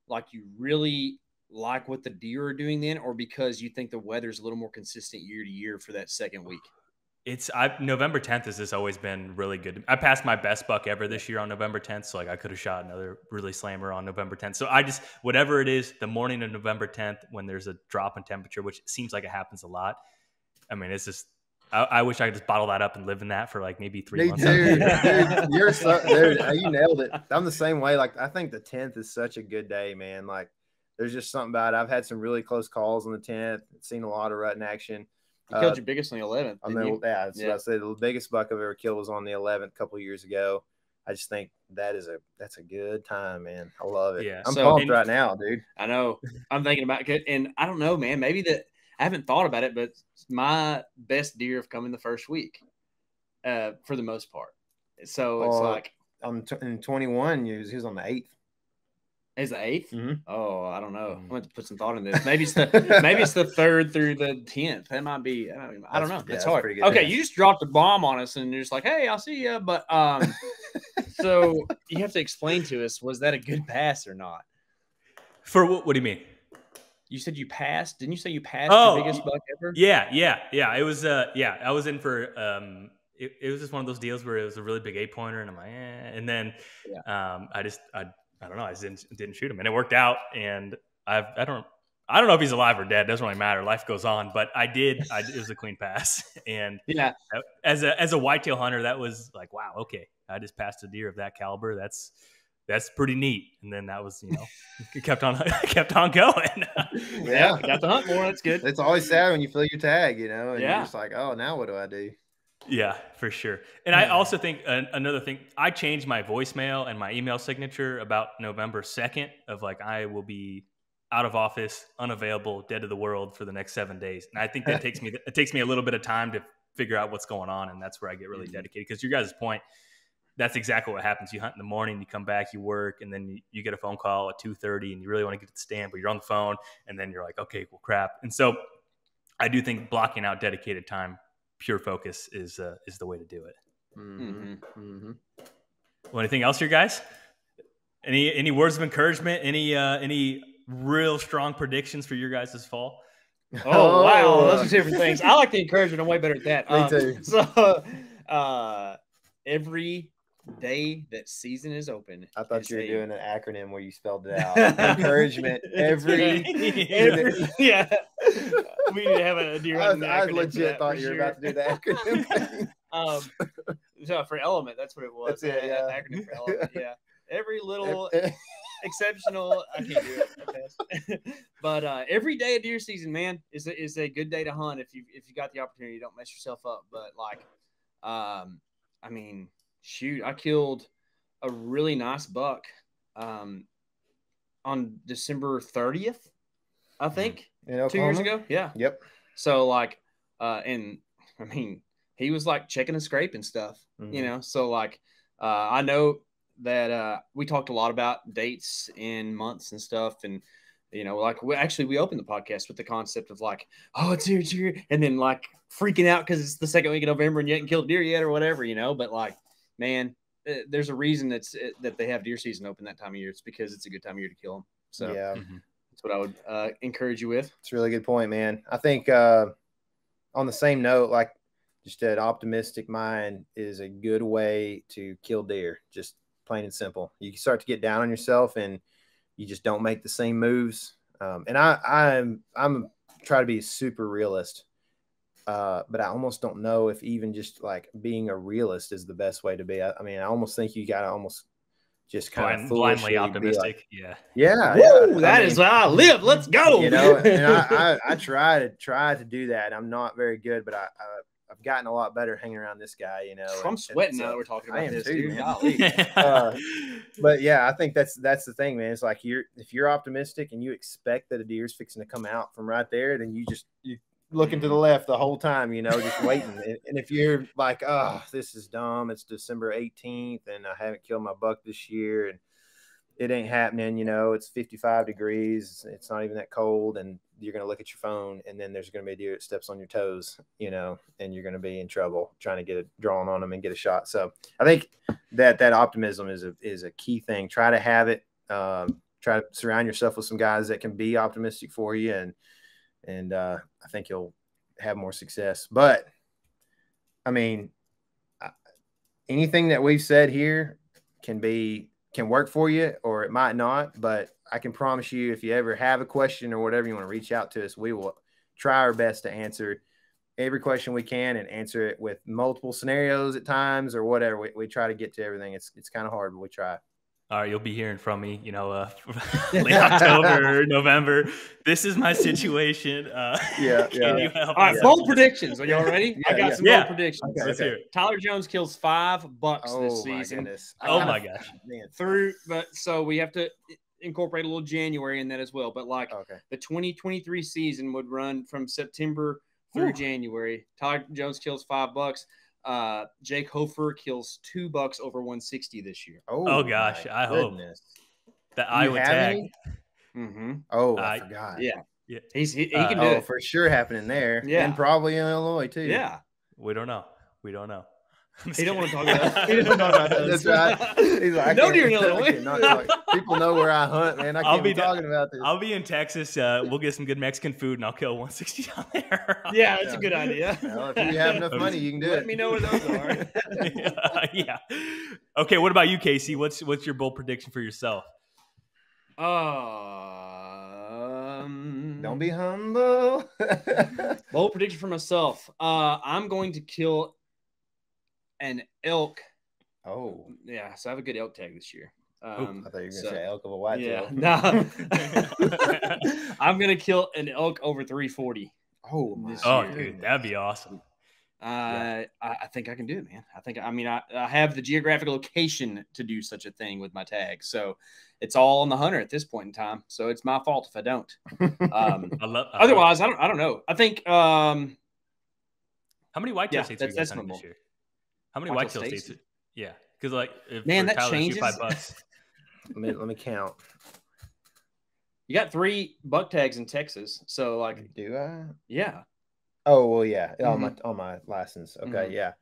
like you really like what the deer are doing then, or because you think the weather's a little more consistent year to year for that second week? November 10th has just always been really good. I passed my best buck ever this year on November 10th. So like I could have shot another really slammer on November 10th. So whatever it is, the morning of November 10th, when there's a drop in temperature, which seems like it happens a lot. I mean, it's just, I wish I could just bottle that up and live in that for like maybe 3 months. Dude, you nailed it. I'm the same way. Like, I think the 10th is such a good day, man. Like, there's just something about it. I've had some really close calls on the 10th. Seen a lot of rut in action. You killed your biggest on the 11th. That's what I said. The biggest buck I've ever killed was on the 11th a couple of years ago. I just think that's a good time, man. I love it. Yeah. I'm pumped right now, dude. I know. I'm thinking about it, and I don't know, man. Maybe I haven't thought about it, but my best deer have come in the first week, for the most part. So it's like in 21, he was on the 8th. Is the 8th? Mm-hmm. Oh, I don't know. I'm going to put some thought in this. Maybe it's the 3rd through the 10th. That might be. I don't know. It's hard. Okay, you just dropped a bomb on us, and you're just like, "Hey, I'll see you." But so you have to explain to us: was that a good pass or not? For what do you mean? You said you passed. Didn't you say you passed your biggest buck ever? Yeah. It was. I was in for. It was just one of those deals where it was a really big 8-pointer, and I'm like, and then I don't know. I just didn't shoot him, and it worked out. And I don't know if he's alive or dead. It doesn't really matter. Life goes on. But I did. It was a clean pass. And as a whitetail hunter, that was like, wow, okay, I just passed a deer of that caliber. That's pretty neat. And then that was, kept on going. Yeah, got to hunt more. That's good. It's always sad when you fill your tag, and you're just like, oh, now what do I do? Yeah, for sure. And I also think another thing, I changed my voicemail and my email signature about November 2nd of like, I will be out of office, unavailable, dead to the world for the next 7 days. And I think that takes me a little bit of time to figure out what's going on. And that's where I get really dedicated. Because your guys' point, that's exactly what happens. You hunt in the morning, you come back, you work, and then you get a phone call at 2:30 and you really want to get to the stand, but you're on the phone, and then you're like, okay, well, crap. And so I do think blocking out dedicated time, pure focus is the way to do it. Mm-hmm. Mm-hmm. Well, anything else here, guys? Any words of encouragement? Any real strong predictions for your guys this fall? Oh, wow. Those are different things. I like the encouragement. I'm way better at that. Me too. So every day that season is open. I thought you were doing an acronym where you spelled it out. Encouragement every yeah. We need to have a deer. I legit thought you were about to do the acronym. So for Element, that's what it was. That's it, yeah. Acronym for Element. Yeah. Every little exceptional. I can't do it. But every day of deer season, man, is a good day to hunt if you got the opportunity. Don't mess yourself up. But like, I mean, shoot, I killed a really nice buck on December 30th, I think, 2 years ago. Yeah. Yep. So like, and I mean, he was like checking and scraping stuff, so like, I know that we talked a lot about dates and months and stuff. And, like we opened the podcast with the concept of like, oh, it's here. And then like freaking out because it's the second week of November and you haven't killed a deer yet or whatever, but like, man, there's a reason that they have deer season open that time of year. It's because it's a good time of year to kill them. So yeah, that's what I would encourage you with. It's a really good point, man. I think on the same note, like just an optimistic mind is a good way to kill deer. Just plain and simple. You start to get down on yourself and you just don't make the same moves. And I'm try to be super realist. But I almost don't know if even just like being a realist is the best way to be. I mean, I almost think you got to almost just kind of blindly foolishly optimistic. be like, yeah. Woo, that is how I live. Let's go. You know, and I try to do that. I'm not very good, but I've gotten a lot better hanging around this guy, you know. I'm sweating now that we're talking about this, too, dude. But yeah, I think that's the thing, man. It's like if you're optimistic and you expect that a deer's fixing to come out from right there, then you looking to the left the whole time, you know, just waiting. And if you're like, oh, this is dumb, it's December 18th and I haven't killed my buck this year and it ain't happening, you know, it's 55 degrees, it's not even that cold, and you're going to look at your phone and then there's going to be a deer that steps on your toes, you know, and you're going to be in trouble trying to get it drawn on them and get a shot. So I think that optimism is a key thing. Try to have it, try to surround yourself with some guys that can be optimistic for you, and I think you'll have more success. But I mean, anything that we've said here can work for you, or it might not. But I can promise you, if you ever have a question or whatever, you want to reach out to us, we will try our best to answer every question we can and answer it with multiple scenarios at times or whatever. We try to get to everything. It's kind of hard, but we try. All right, you'll be hearing from me, you know, late October, November. This is my situation. Yeah. You help? All right, bold predictions. Are y'all ready? Yeah, I got some bold predictions. Okay, let's hear it. Tyler Jones kills 5 bucks this season. Oh my gosh! So we have to incorporate a little January in that as well. But the 2023 season would run from September through January. Tyler Jones kills 5 bucks. Jake Hofer kills 2 bucks over 160 this year. Oh gosh, I hope that I would tag. Oh, I forgot. Yeah. He can do it for sure. Happening there, and probably in Illinois too. Yeah, we don't know. He don't want to talk about. He doesn't talk about that. That's right. He's like, no deer in Illinois. People know where I hunt, man. I can't be talking about this. I'll be in Texas. We'll get some good Mexican food, and I'll kill 160 down there. Yeah, that's a good idea. Well, if you have enough money, you can do it. Let me know where those are. Yeah. Okay. What about you, Casey? What's your bold prediction for yourself? Don't be humble. Bold prediction for myself. I'm going to kill an elk. Oh, yeah. So I have a good elk tag this year. I thought you were going to say elk of a whitetail. Yeah, no. I'm going to kill an elk over 340. Dude, that'd be awesome. I think I can do it, man. I have the geographic location to do such a thing with my tag. So it's all on the hunter at this point in time. So it's my fault if I don't. Otherwise, I don't know. I think how many whitetail states are you guys hunting this year? How many whitetail states? Yeah, because that changes. $5. let me count. You got 3 buck tags in Texas, so do I? Yeah. Oh well, yeah, on my license. Okay, yeah.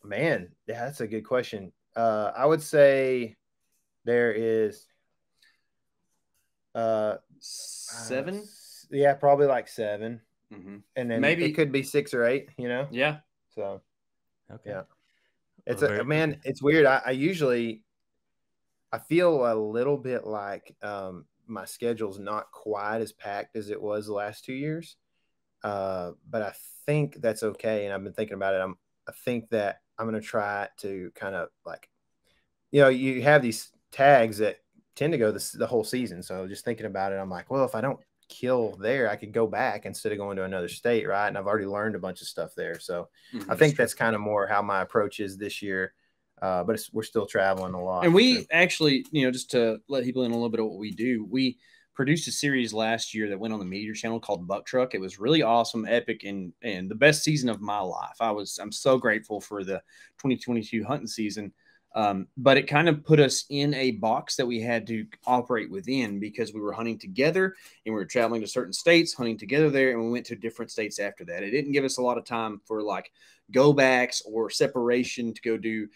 Man, yeah, that's a good question. I would say there is 7. Yeah, probably 7. And then maybe it could be 6 or 8. You know. Yeah. So. Okay. Yeah. It's weird. I feel a little bit like my schedule's not quite as packed as it was the last 2 years. But I think that's okay. And I've been thinking about it. I think that I'm going to try to kind of you have these tags that tend to go the whole season. So just thinking about it, I'm like, well, if I don't kill there, I could go back instead of going to another state. Right. And I've already learned a bunch of stuff there. So I think that's kind of more how my approach is this year. But we're still traveling a lot. And we actually, just to let people in a little bit of what we do, we produced a series last year that went on the MeatEater channel called Buck Truck. It was really awesome, epic, and the best season of my life. I'm so grateful for the 2022 hunting season. But it kind of put us in a box that we had to operate within because we were hunting together and we were traveling to certain states, hunting together there, and we went to different states after that. It didn't give us a lot of time for go backs or separation to go do,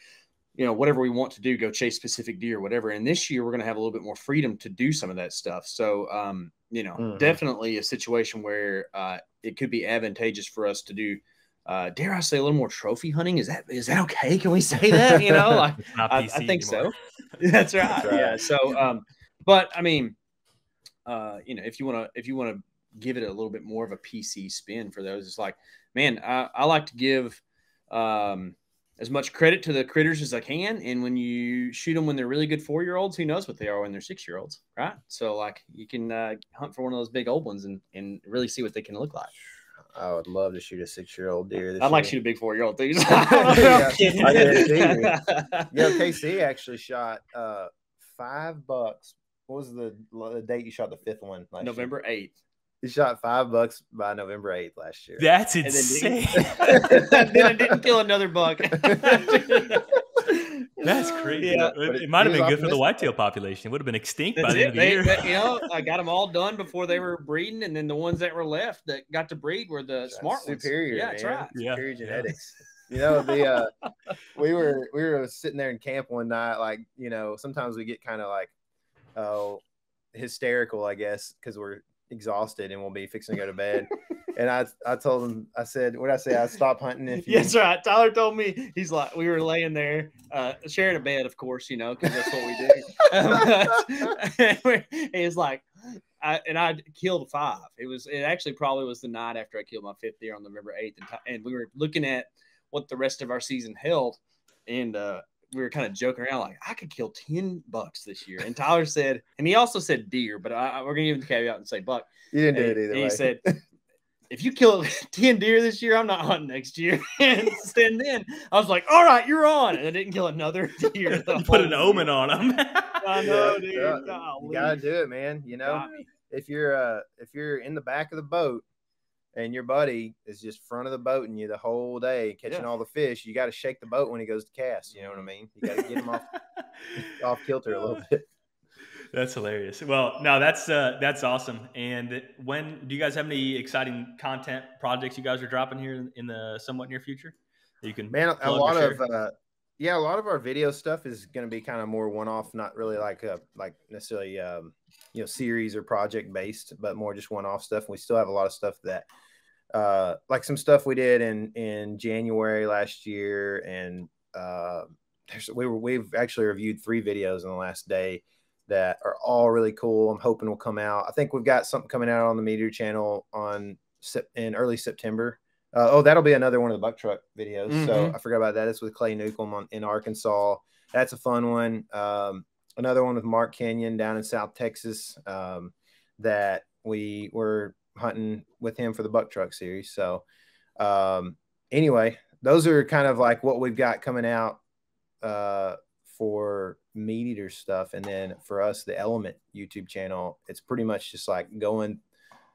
whatever we want to do, go chase specific deer or whatever. And this year we're going to have a little bit more freedom to do some of that stuff. So, definitely a situation where it could be advantageous for us to do, dare I say, a little more trophy hunting. Is that okay? Can we say that? I think so. That's right. Yeah. So, but I mean, if you want to give it a little bit more of a PC spin for those, it's like, man, I like to give, as much credit to the critters as I can. And when you shoot them when they're really good 4-year-olds, who knows what they are when they're 6-year-olds, right? So like you can hunt for one of those big old ones and really see what they can look like. I would love to shoot a 6-year-old deer. I'd like to shoot a big 4-year-old too. I did too. Yeah, KC actually shot 5 bucks. What was the date you shot the 5th one? November 8th. He shot 5 bucks by November 8th last year. That's insane. Then I didn't kill another buck. That's crazy. Yeah. It might have been good for the whitetail population. It would have been extinct by the end of the year. You know, I got them all done before they were breeding, and then the ones that were left that got to breed were the smart ones. Superior, yeah, that's right. Superior genetics. You know, the we were sitting there in camp one night, like, you know, sometimes we get kind of like hysterical, I guess, because we're exhausted and we'll be fixing to go to bed. And I told him, I said, what did I say? I'd stop hunting if you... That's right. Tyler told me, he's like, we were laying there, sharing a bed, of course, you know, because that's what we do. He's like, I killed 5. It actually probably was the night after I killed my 5th deer on November 8th. And we were looking at what the rest of our season held. And we were kind of joking around like, I could kill 10 bucks this year. And Tyler said, and he also said deer, but we're going to give him the caveat and say buck. You didn't do it either way. He said, if you kill 10 deer this year, I'm not hunting next year. And then I was like, all right, you're on. And I didn't kill another deer. You put an omen on him. I know, dude. You got to do it, man. You know, if you're in the back of the boat and your buddy is just front of the boat and you the whole day catching all the fish, you got to shake the boat when he goes to cast. You know what I mean? You got to get him off kilter a little bit. That's hilarious. Well, no, that's awesome. And when do you guys have any exciting content projects you guys are dropping here in the somewhat near future? You can, man, a lot of our video stuff is going to be kind of more one-off, not really like necessarily you know, series or project based, but more just one-off stuff. And we still have a lot of stuff that like some stuff we did in January last year, and we've actually reviewed 3 videos in the last day that are all really cool. I'm hoping will come out. I think we've got something coming out on the MeatEater channel in early September. That'll be another one of the buck truck videos. Mm-hmm. So I forgot about that. It's with Clay Newcomb in Arkansas. That's a fun one. Another one with Mark Kenyon down in South Texas that we were hunting with him for the buck truck series. So anyway, those are kind of like what we've got coming out for MeatEater stuff. And then for us, the Element YouTube channel, it's pretty much just like going,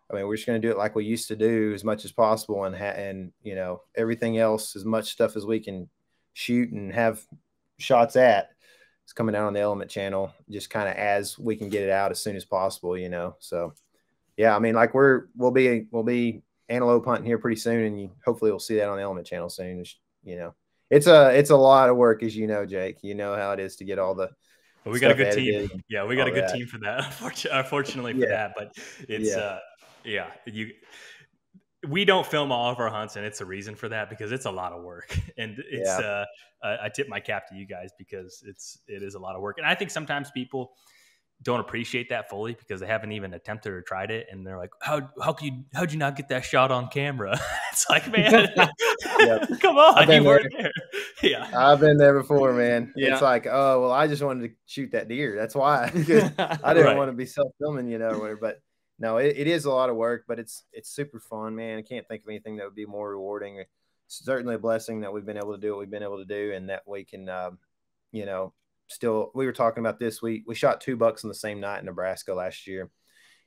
I mean, we're just going to do it like we used to do as much as possible, and you know, everything else, as much stuff as we can shoot and have shots at, it's coming out on the Element channel, just kind of as we can get it out as soon as possible, you know. So yeah, I mean, like we'll be antelope hunting here pretty soon, and hopefully we'll see that on the Element channel soon. You know, it's a lot of work, as you know, Jake. You know how it is to get all the. But we got a good team. Yeah, we got a good team for that. Unfortunately for that, but it's we don't film all of our hunts, and it's a reason for that, because it's a lot of work. And it's I tip my cap to you guys, because it is a lot of work. And I think sometimes people don't appreciate that fully because they haven't even attempted or tried it, and they're like, how'd you not get that shot on camera? It's like, man, come on, you weren't there. Yeah, I've been there before, man. Yeah. It's like, oh well, I just wanted to shoot that deer, that's why. I didn't want to be self-filming, you know, or whatever. But no, it is a lot of work, but it's super fun, man. I can't think of anything that would be more rewarding. It's certainly a blessing that we've been able to do what we've been able to do, and that we can you know, still, we were talking about this. We shot 2 bucks on the same night in Nebraska last year,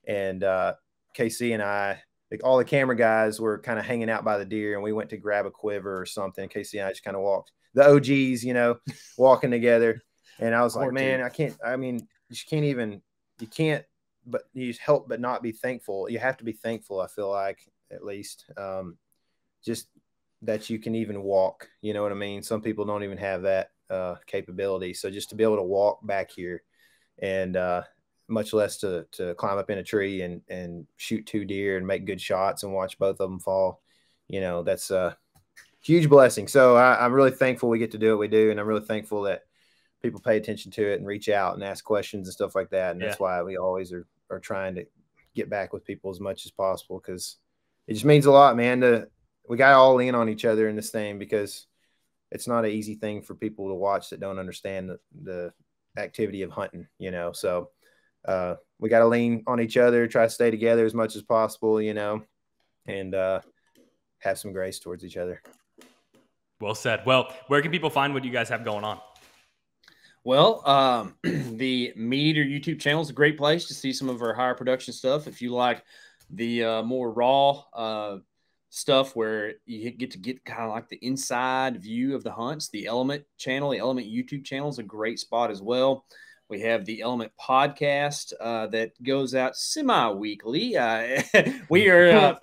and KC and I, like, all the camera guys were kind of hanging out by the deer, and we went to grab a quiver or something. KC and I just kind of walked, the OGs, you know, walking together, and I was like, man, you can't, but you help but not be thankful. You have to be thankful, I feel like, at least, just that you can even walk. You know what I mean? Some people don't even have that capability. So just to be able to walk back here, and much less to climb up in a tree and shoot 2 deer and make good shots and watch both of them fall, you know, that's a huge blessing. So I'm really thankful we get to do what we do, and I'm really thankful that people pay attention to it and reach out and ask questions and stuff like that. And that's why we always are trying to get back with people as much as possible, because it just means a lot, man. We got to all in on each other in this thing, because it's not an easy thing for people to watch that don't understand the activity of hunting, you know. So we got to lean on each other, try to stay together as much as possible, you know, and have some grace towards each other. Well said. Well, where can people find what you guys have going on? Well, the MeatEater YouTube channel is a great place to see some of our higher production stuff. If you like the more raw stuff where you get to get kind of like the inside view of the hunts, the Element channel, the Element YouTube channel is a great spot as well. We have the Element podcast that goes out semi-weekly. We are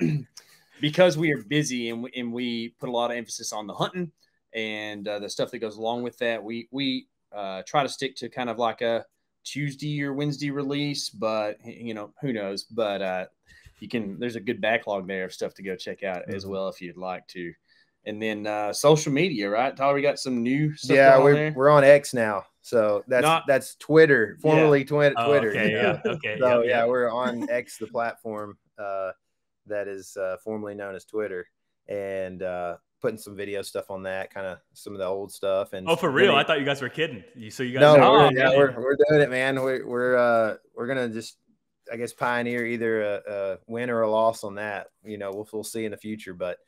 because we are busy and we put a lot of emphasis on the hunting and the stuff that goes along with that. We try to stick to kind of like a Tuesday or Wednesday release, but you know, who knows? But there's a good backlog there of stuff to go check out as well if you'd like to. And then social media, right? Tyler, we got some new stuff. Yeah, we're on X now. So that's Twitter, formerly Twitter. Okay, yeah. Okay. So yeah, we're on X, the platform that is formerly known as Twitter, and putting some video stuff on that, kind of some of the old stuff. And for real? I thought you guys were kidding. So you guys? No, we're doing it, man. We're gonna just, I guess, pioneer either a win or a loss on that. You know, we'll see in the future, but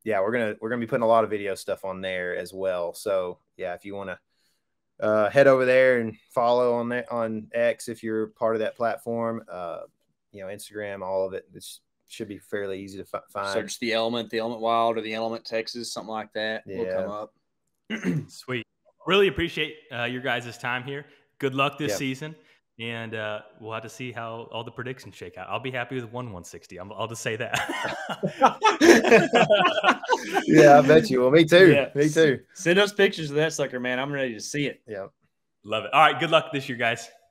yeah, we're gonna be putting a lot of video stuff on there as well. So yeah, if you want to head over there and follow on X if you're part of that platform, you know, Instagram, all of it. It's should be fairly easy to find. Search the Element Wild, or the Element Texas, something like that. Yeah. Will come up. Sweet. Really appreciate your guys' time here. Good luck this season. And we'll have to see how all the predictions shake out. I'll be happy with 160. I'll just say that. Yeah, I bet you will. Me too. Yeah. Me too. Send us pictures of that sucker, man. I'm ready to see it. Yeah. Love it. All right. Good luck this year, guys.